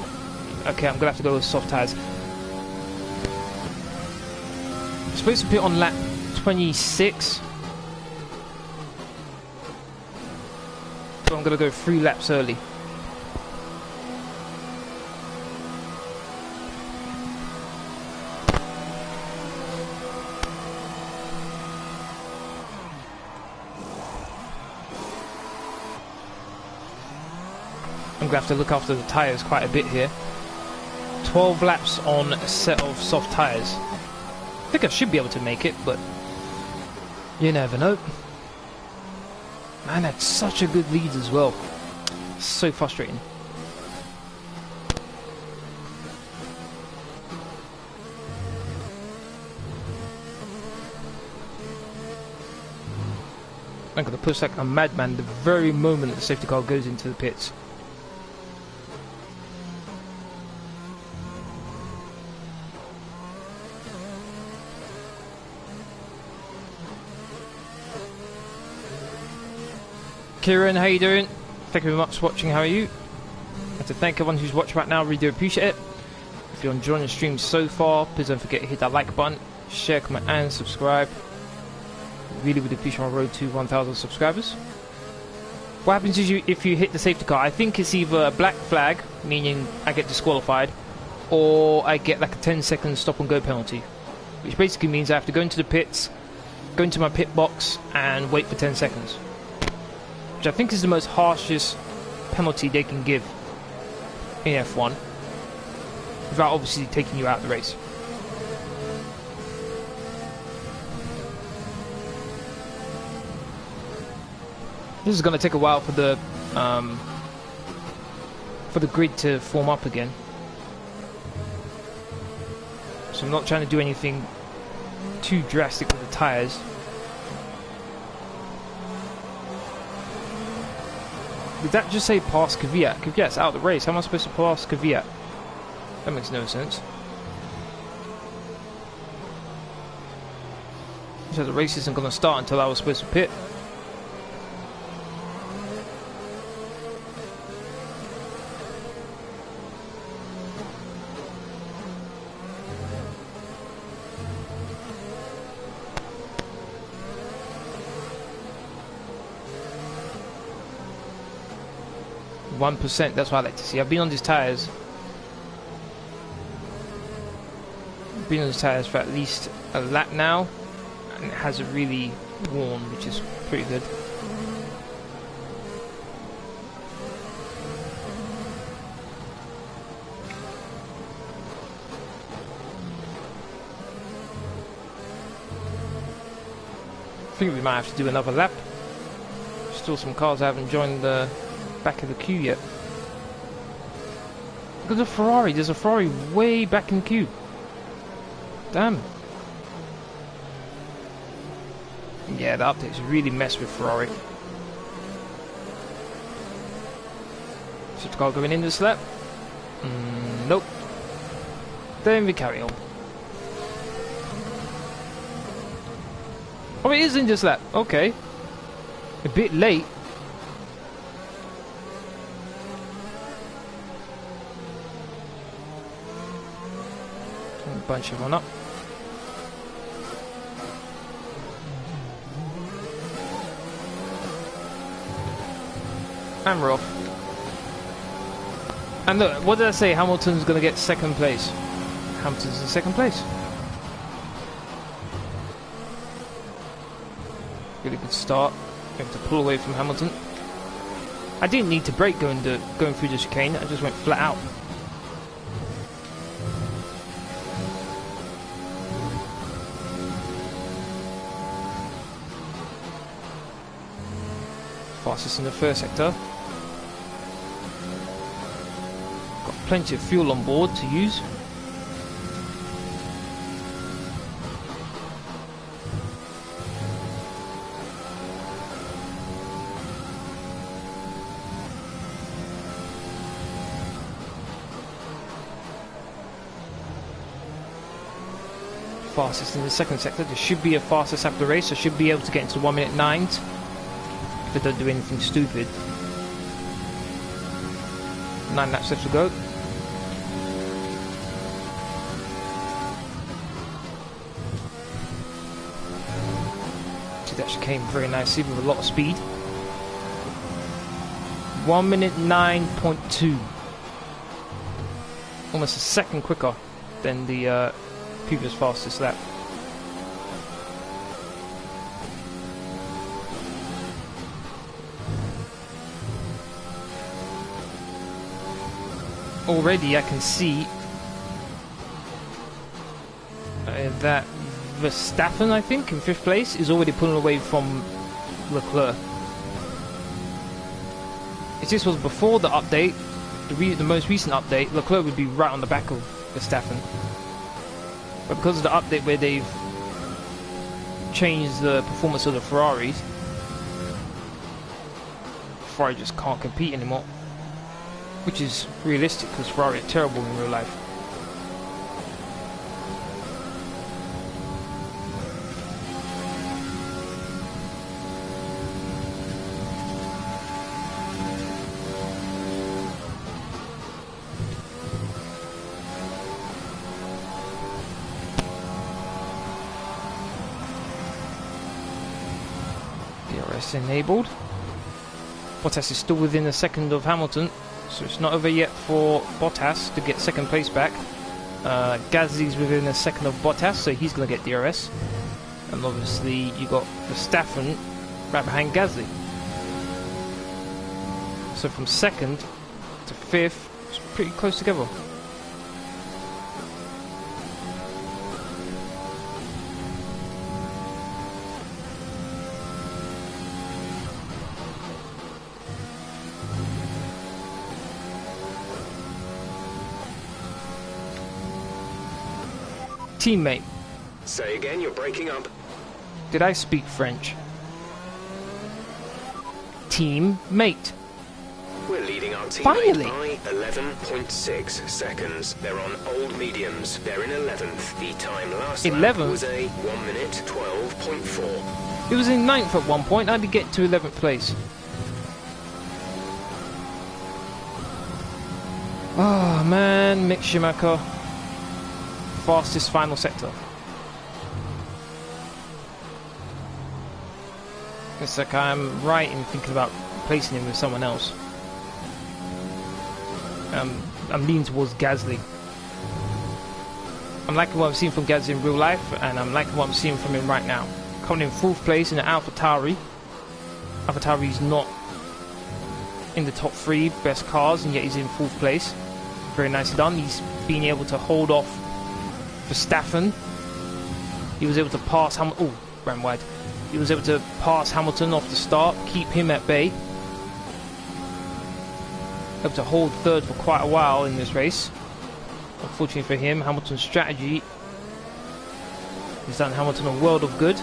Okay, I'm gonna have to go with soft tyres. I'm supposed to put on lap 26. So I'm gonna go 3 laps early. I'm gonna have to look after the tyres quite a bit here. 12 laps on a set of soft tyres. I think I should be able to make it, but you never know. Man, that's such a good lead as well. So frustrating. I'm gonna push like a madman the very moment the safety car goes into the pits. Kieran, how you doing? Thank you very much for watching. How are you? I'd like to thank everyone who's watching right now. Really do appreciate it. If you're enjoying the stream so far, please don't forget to hit that like button, share, comment, and subscribe. Really would appreciate my road to 1,000 subscribers. What happens is if you hit the safety car, I think it's either a black flag, meaning I get disqualified, or I get like a 10-second stop and go penalty, which basically means I have to go into the pits, go into my pit box, and wait for 10 seconds. Which I think is the most harshest penalty they can give in F1, without obviously taking you out of the race. This is going to take a while for the grid to form up again, so I'm not trying to do anything too drastic with the tyres. Did that just say pass Kvyat? Kvyat's out of the race. How am I supposed to pass Kvyat? That makes no sense. So the race isn't going to start until I was supposed to pit. %, that's what I like to see. I've been on these tyres. Been on these tyres for at least a lap now, and it hasn't really worn, which is pretty good. I think we might have to do another lap. Still some cars I haven't joined the back of the queue yet. Look at the Ferrari. There's a Ferrari way back in the queue. Damn. Yeah, the updates really mess with Ferrari. Safety car going in this lap? Nope. Then we carry on. Oh, it is in this lap. Okay. A bit late. Bunch of one up. And we're off. And look, what did I say? Hamilton's going to get second place. Hamilton's in second place. Really good start. Able to pull away from Hamilton. I didn't need to brake going through the chicane. I just went flat out. Fastest in the first sector. Got plenty of fuel on board to use. fastest in the second sector. There should be a fastest after the race, so should be able to get into 1 minute 9s if they don't do anything stupid. 9 laps left to go. That actually came very nicely with a lot of speed. 1 minute 9.2. Almost a second quicker than the previous fastest lap. Already I can see that Verstappen, I think, in 5th place, is already pulling away from Leclerc. If this was before the update, the most recent update, Leclerc would be right on the back of Verstappen. But because of the update where they've changed the performance of the Ferrari just can't compete anymore. Which is realistic because Ferrari are terrible in real life. DRS enabled. Bottas is still within a second of Hamilton. So it's not over yet for Bottas to get second place back. Gasly's within a second of Bottas, so he's going to get DRS. And obviously you got Verstappen right behind Gasly. So from second to 5th, it's pretty close together. Teammate. Say again, you're breaking up. Did I speak French? Teammate. We're leading our team Finally. by 11.6 seconds. They're on old mediums. They're in 11th. The time last lap 11th? was a 1 minute 12.4. It was in 9th at one point. How did he get to 11th place? Oh man, Mick Schumacher. Fastest final sector. It's like I'm right in thinking about replacing him with someone else. I'm leaning towards Gasly. I'm liking what I've seen from Gasly in real life, and I'm liking what I'm seeing from him right now. Coming in 4th place in the AlphaTauri. AlphaTauri's not in the top 3 best cars, and yet he's in 4th place. Very nicely done. He's been able to hold off Verstappen. He was able to pass Hamilton. Oh, ran wide. He was able to pass Hamilton off the start, keep him at bay. Able to hold 3rd for quite a while in this race. Unfortunately for him, Hamilton's strategy has done Hamilton a world of good.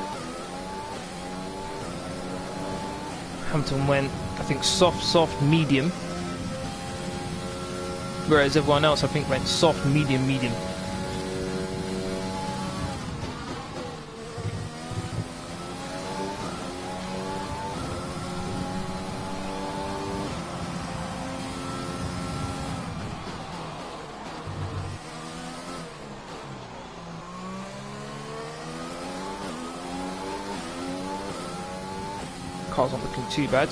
Hamilton went, I think, soft, medium. Whereas everyone else, I think, went soft, medium. Car's not looking too bad.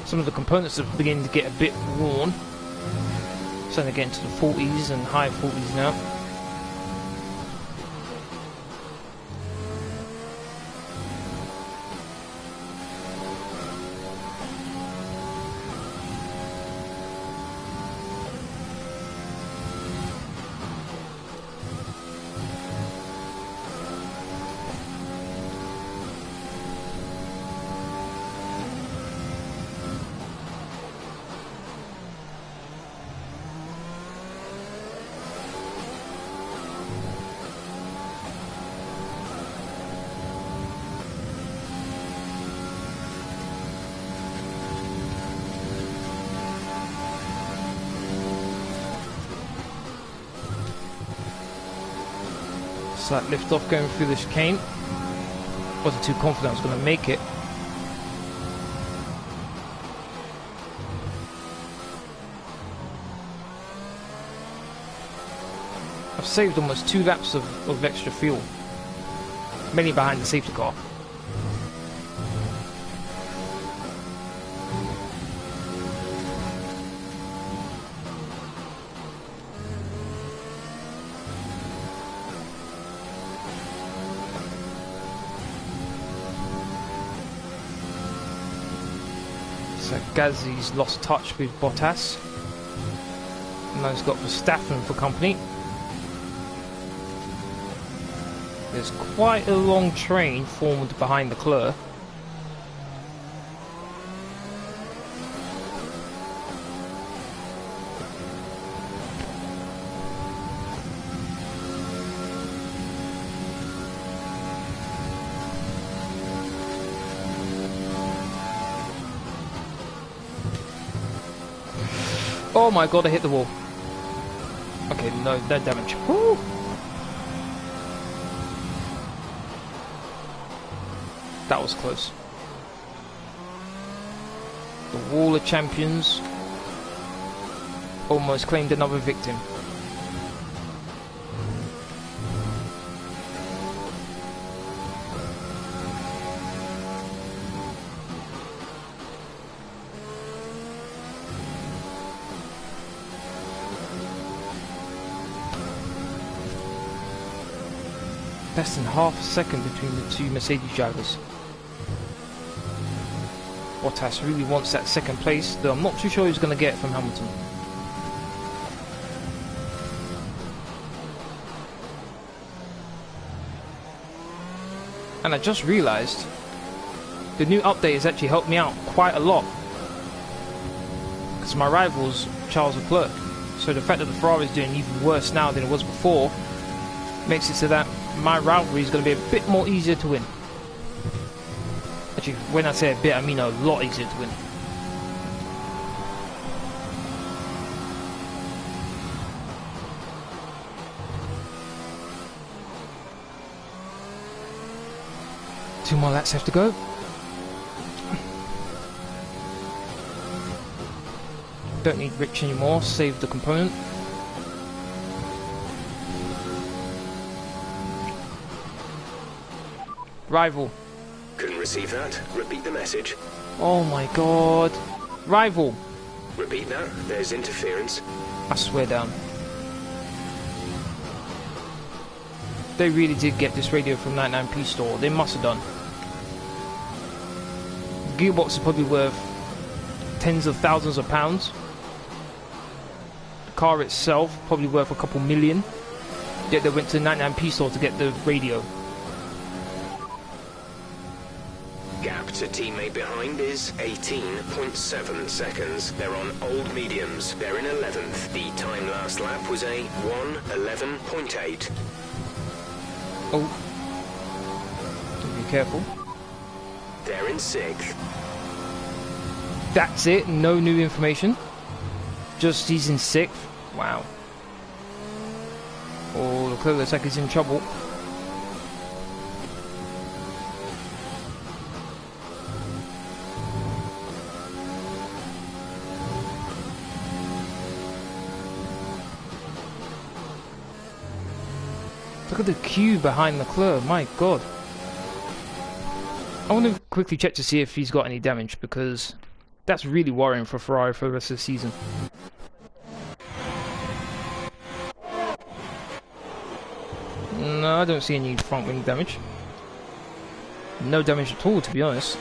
Some of the components are beginning to get a bit worn. Starting to get into the 40s and high 40s now. Slight lift off going through the chicane. Wasn't too confident I was going to make it. I've saved almost 2 laps of extra fuel, mainly behind the safety car. So Gasly's lost touch with Bottas. And now he's got Verstappen for company. There's quite a long train formed behind Leclerc. Oh my god, I hit the wall. Okay, no damage. Woo! That was close. The Wall of Champions almost claimed another victim. Less than half a second between the two Mercedes drivers. Bottas really wants that second place, though I'm not too sure he's going to get from Hamilton. And I just realised the new update has actually helped me out quite a lot, because my rival's Charles Leclerc. So the fact that the Ferrari is doing even worse now than it was before makes it so that my rivalry is going to be a bit more easier to win. Actually, when I say a bit, I mean a lot easier to win. Two more laps have to go. Don't need Rich anymore, save the component. Rival. Couldn't receive that. Repeat the message. Oh my god. Rival. Repeat that. There's interference. I swear down. They really did get this radio from 99p store. They must have done. The gearbox is probably worth tens of thousands of pounds. The car itself probably worth a couple million. Yet they went to the 99p store to get the radio. Gap to teammate behind is 18.7 seconds. They're on old mediums. They're in 11th. The time last lap was a 1:11.8. Oh. Be careful. They're in 6th. That's it. No new information. Just he's in 6th. Wow. Oh, Leclerc looks like he's in trouble. Look at the queue behind Leclerc, my god. I want to quickly check to see if he's got any damage, because that's really worrying for Ferrari for the rest of the season. No, I don't see any front wing damage. No damage at all, to be honest.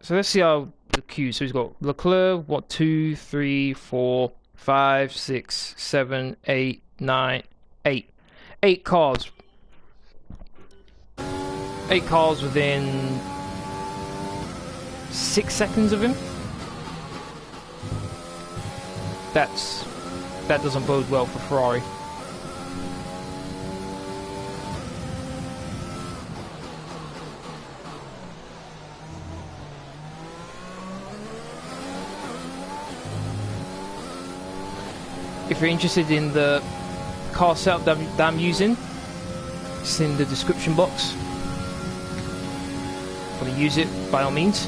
So let's see how the queue. So he's got Leclerc, what, 2, 3, 4, 5, 6, 7, 8, 9, 8. 8 cars. 8 cars within 6 seconds of him. That doesn't bode well for Ferrari. If you're interested in the car setup that I'm using, it's in the description box. Want to use it, by all means.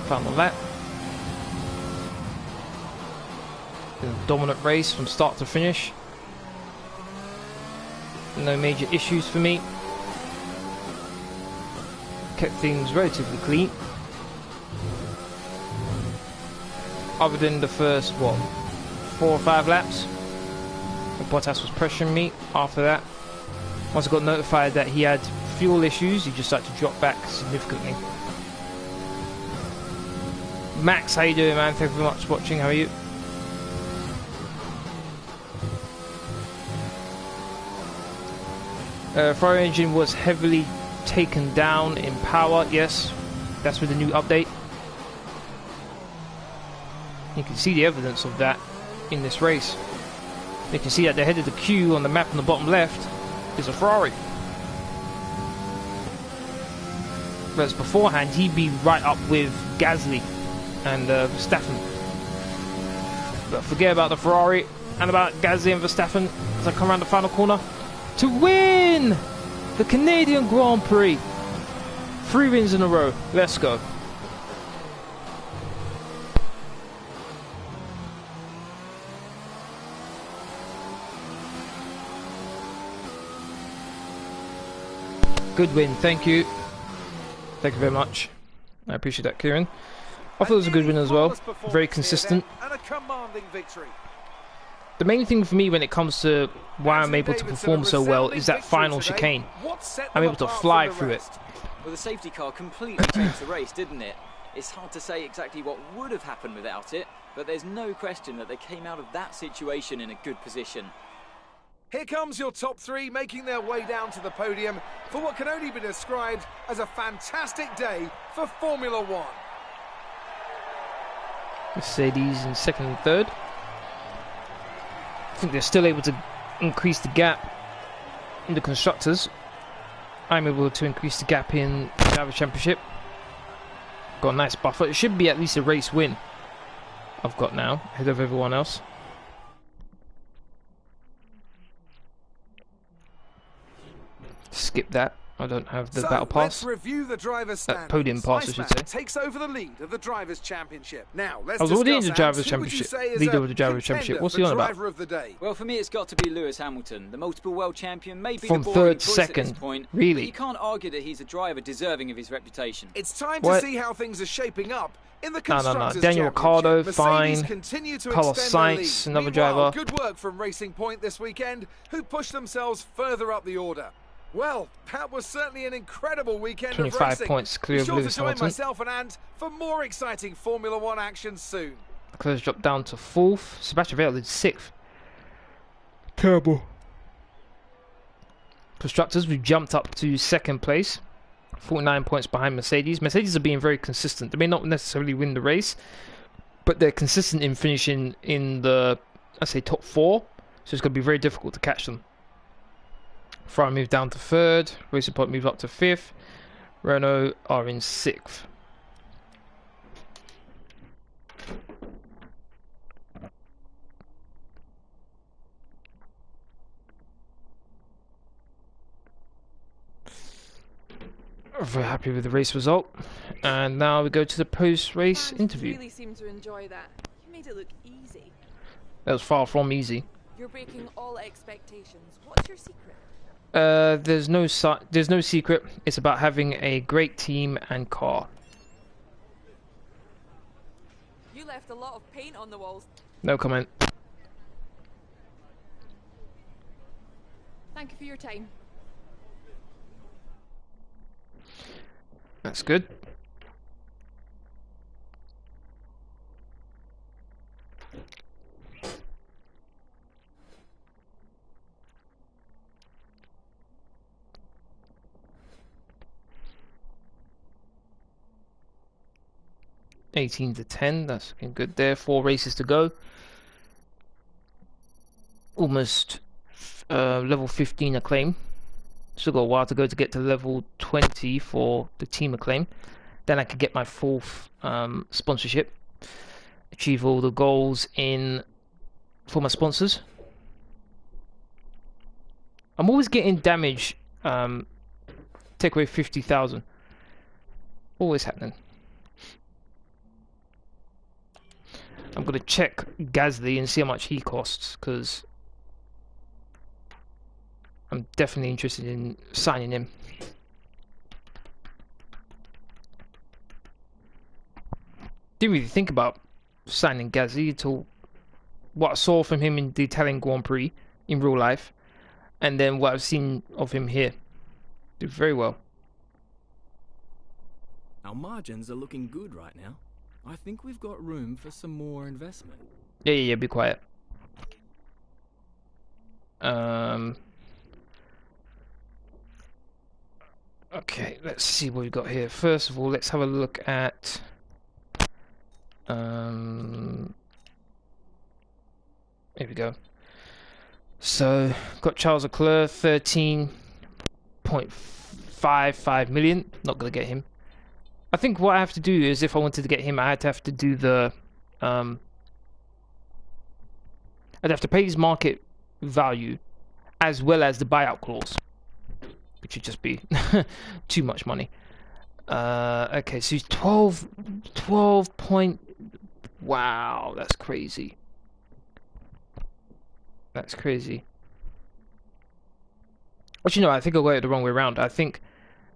Final lap. A dominant race from start to finish. No major issues for me. Kept things relatively clean. Other than the first, what, 4 or 5 laps. Bottas was pressuring me. After that, once I got notified that he had fuel issues, he just started to drop back significantly. Max, how you doing, man? Thank you very much for watching. How are you? Fire engine was heavily taken down in power. Yes, that's with the new update. You can see the evidence of that in this race. You can see at the head of the queue on the map on the bottom left is a Ferrari. Whereas beforehand he'd be right up with Gasly and Verstappen. But forget about the Ferrari and about Gasly and Verstappen as I come around the final corner to win the Canadian Grand Prix. 3 wins in a row. Let's go. Good win, thank you. Thank you very much. I appreciate that, Kieran. I thought it was a good win as well. Very consistent. And a commanding victory. The main thing for me when it comes to why I'm able to perform so well is that final chicane. I'm able to fly through it. Well, the safety car completely changed the race, didn't it? It's hard to say exactly what would have happened without it, but there's no question that they came out of that situation in a good position. Here comes your top 3 making their way down to the podium for what can only be described as a fantastic day for Formula 1. Mercedes in 2nd and 3rd. I think they're still able to increase the gap in the Constructors. I'm able to increase the gap in the Driver Championship. Got a nice buffer. It should be at least a race win I've got now, ahead of everyone else. Skip that. I don't have the battle pass. Let's review the driver's standings. Podium pass, I should say. Takes over the lead of the drivers' championship. Now, let's I was already in the discuss, drivers' Ant, who would you championship. say is Leader a of the drivers' championship. What's he contender on for about? driver of the day? Well, for me, it's got to be Lewis Hamilton, the multiple world champion, maybe From the boring 3rd, choice at 2nd. this point. Really? But you can't argue that he's a driver deserving of his reputation. It's time What? to see how things are shaping up in the No. Constructors' Daniel Championship. Ricciardo, Mercedes fine. continue to Carlos extend their lead. Sainz, another Meanwhile, driver. good work from Racing Point this weekend, who pushed themselves further up the order. Well, that was certainly an incredible weekend of 25 racing. points clear Be of sure Lewis to join Hamilton. myself and Ant for more exciting Formula 1 action soon. Leclerc's dropped down to 4th. Sebastian Vettel is 6th. Terrible. Constructors, we've jumped up to 2nd place. 49 points behind Mercedes. Mercedes are being very consistent. They may not necessarily win the race, but they're consistent in finishing in the, I'd say, top 4. So it's going to be very difficult to catch them. Ferrari moved down to 3rd. Racing Point moved up to 5th. Renault are in 6th. Very happy with the race result. And now we go to the post-race interview. Really seem to enjoy that. You made it look easy. That was far from easy. You're breaking all expectations. What's your secret? There's no secret. It's about having a great team and car. You left a lot of paint on the walls. No comment. Thank you for your time. That's good. (18-10). That's looking good there. 4 races to go. Almost level 15 Acclaim. Still got a while to go to get to level 20 for the team Acclaim. Then I could get my 4th sponsorship. Achieve all the goals for my sponsors. I'm always getting damage. Take away 50,000. Always happening. I'm gonna check Gasly and see how much he costs, because I'm definitely interested in signing him. Didn't really think about signing Gasly until what I saw from him in the Italian Grand Prix in real life, and then what I've seen of him here. Did very well. Our margins are looking good right now. I think we've got room for some more investment. Yeah, be quiet. Okay, let's see what we've got here. First of all, let's have a look at here we go. So got Charles Leclerc, 13.55 million. Not gonna get him. I think what I have to do is, if I wanted to get him, I'd have to do the I'd have to pay his market value as well as the buyout clause, which would just be too much money. Okay, so he's 12 point. Wow, that's crazy. That's crazy. Actually, no, I think I got it the wrong way around. I think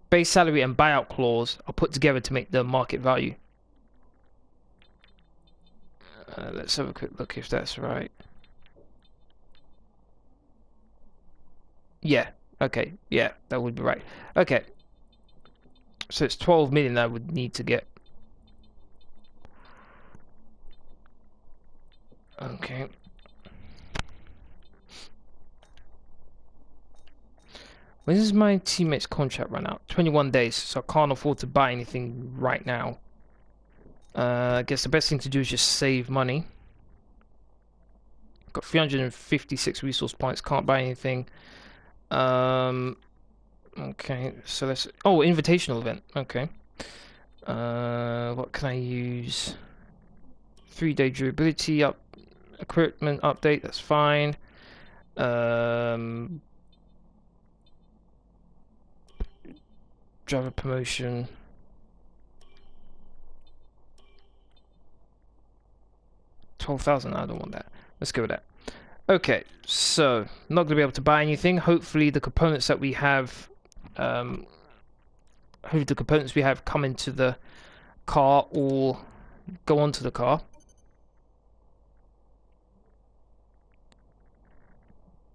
base salary and buyout clause are put together to make the market value. Let's have a quick look if that's right. Yeah, okay, yeah, that would be right. Okay, so it's 12 million I would need to get. Okay. When does my teammate's contract run out? 21 days, so I can't afford to buy anything right now. I guess the best thing to do is just save money. Got 356 resource points, can't buy anything. Okay, so let's... Oh, Invitational Event, okay. What can I use? 3-day durability up, equipment update, that's fine. Driver promotion. $12,000, I don't want that. Let's go with that. Okay, so not gonna be able to buy anything. Hopefully the components that we have come into the car or go onto the car.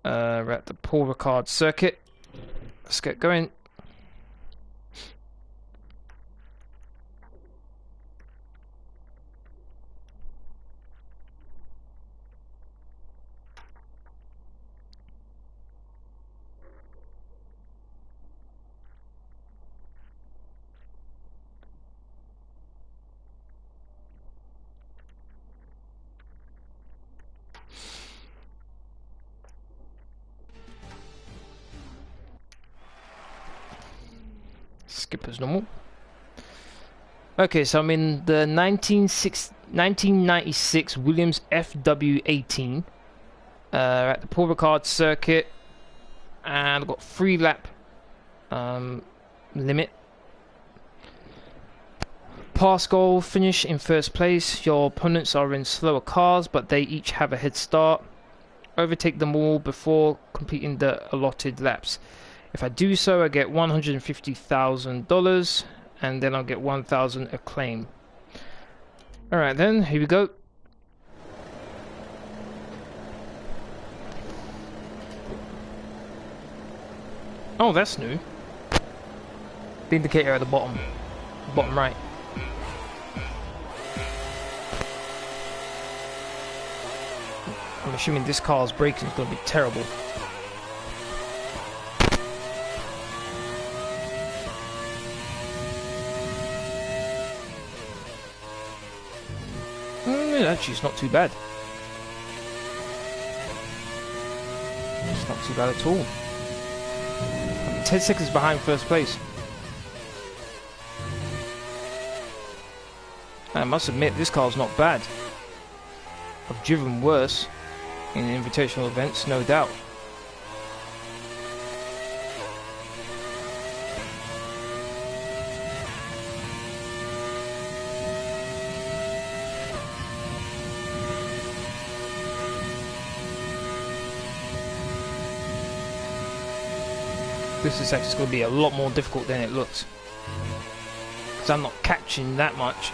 We're at the Paul Ricard circuit. Let's get going. Skip as normal. Okay, so I'm in the 1996 Williams FW18 at the Paul Ricard circuit, and I've got 3 lap limit. Pass goal, finish in first place. Your opponents are in slower cars, but they each have a head start. Overtake them all before completing the allotted laps. If I do so, I get $150,000, and then I'll get 1,000 acclaim. Alright then, here we go. Oh, that's new. The indicator at the bottom right. I'm assuming this car's braking is going to be terrible. Actually, it's not too bad. It's not too bad at all. 10 seconds behind first place. I must admit, this car's not bad. I've driven worse in invitational events, no doubt. This is actually going to be a lot more difficult than it looks, because I'm not catching that much.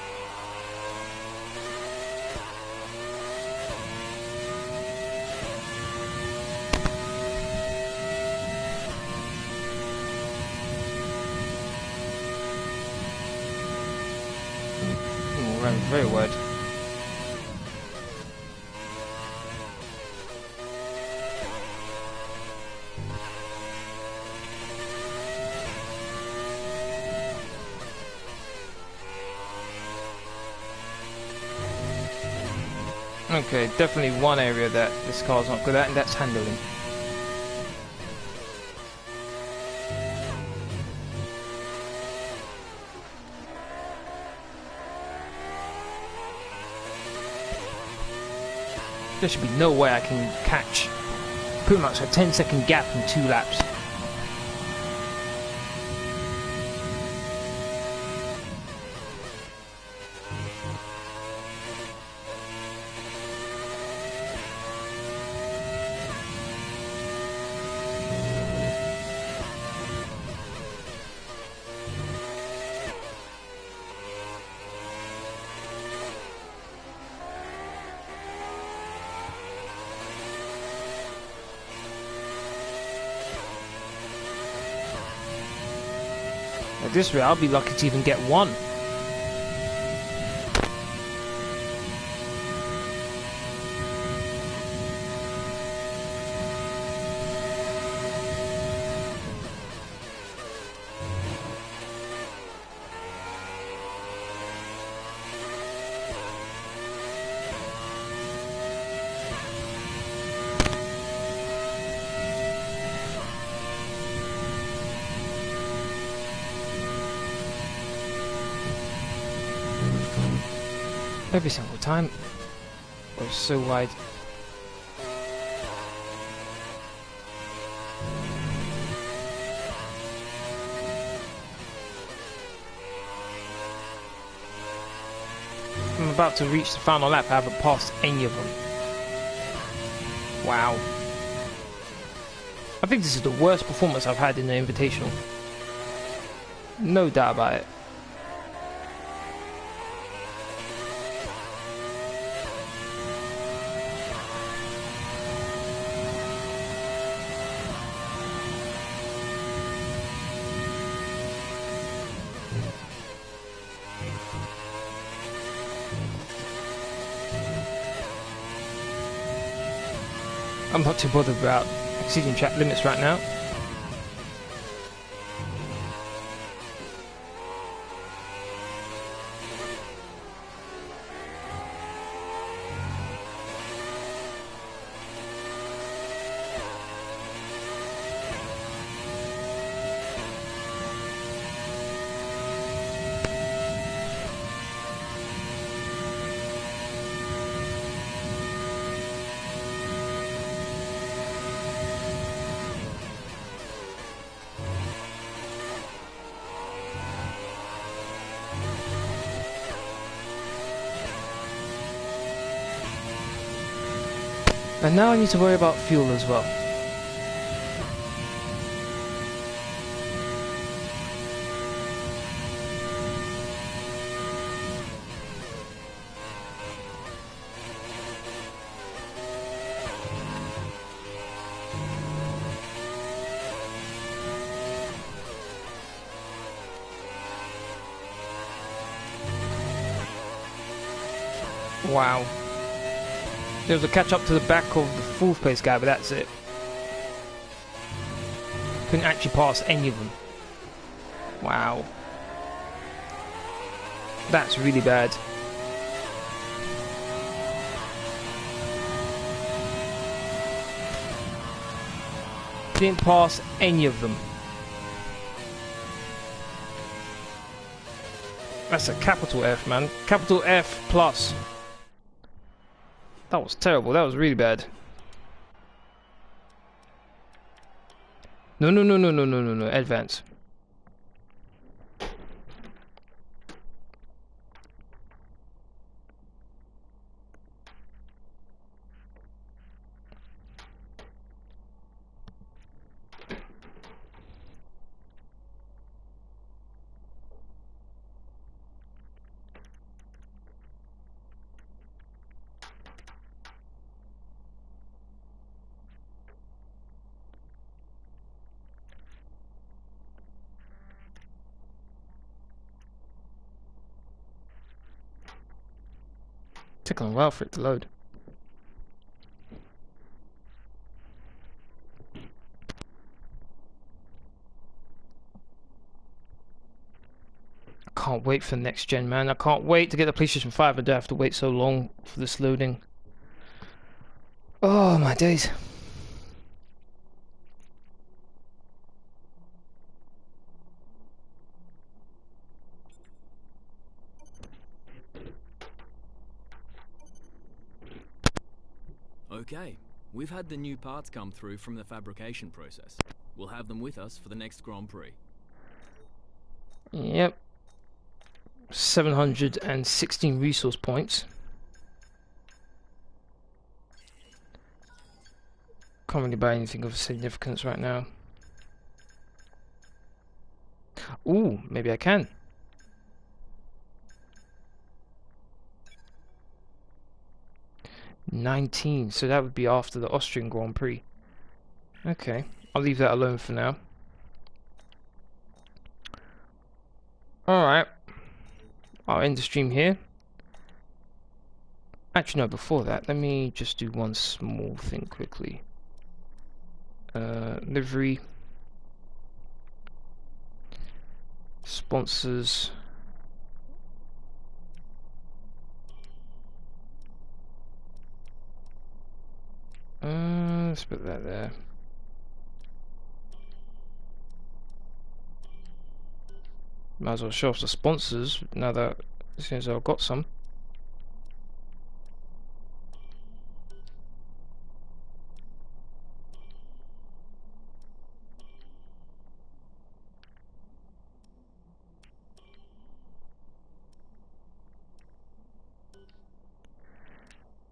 Ran very wide. Okay, definitely one area that this car's not good at, and that's handling. There should be no way I can catch pretty much a 10-second gap in 2 laps. At this rate, I'll be lucky to even get one. Every single time. I was so wide. I'm about to reach the final lap. I haven't passed any of them. Wow. I think this is the worst performance I've had in the Invitational. No doubt about it. I'm not too bothered about exceeding track limits right now. And now I need to worry about fuel as well. Wow. There was a catch up to the back of the 4th place guy, but that's it. Couldn't actually pass any of them. Wow. That's really bad. Didn't pass any of them. That's a capital F, man. Capital F plus. That was terrible. That was really bad. No, no, no, no, no, no, no, no. Advance. Took a while for it to load. I can't wait for next gen, man. I can't wait to get the PlayStation 5 and don't have to wait so long for this loading. Oh my days. Okay, we've had the new parts come through from the fabrication process. We'll have them with us for the next Grand Prix. Yep. 716 resource points. Can't really buy anything of significance right now. Ooh, maybe I can. $19, so that would be after the Austrian Grand Prix. Okay, I'll leave that alone for now. Alright, I'll end the stream here. Actually, no, before that, let me just do one small thing quickly. Livery. Sponsors. Let's put that there. Might as well show off the sponsors now that as soon as I've got some.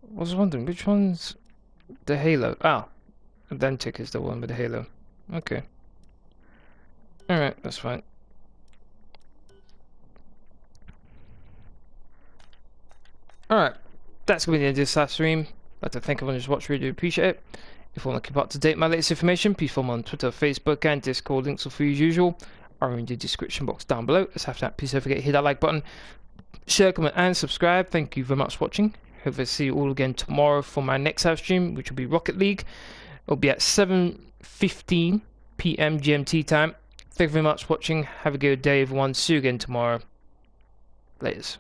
I was wondering which one's the Halo. Ah, Atlantic is the one with the Halo. Okay. Alright, that's fine. Alright, that's going to be the end of this live stream. I'd like to thank everyone who's watched, really do appreciate it. If you want to keep up to date with my latest information, please follow me on Twitter, Facebook and Discord. Links are free as usual. Are in the description box down below. Let's have that. Please don't forget to hit that like button, share, comment and subscribe. Thank you very much for watching. Hope to see you all again tomorrow for my next live stream, which will be Rocket League. It'll be at 7:15 PM GMT time. Thank you very much for watching. Have a good day everyone. See you again tomorrow. Laters.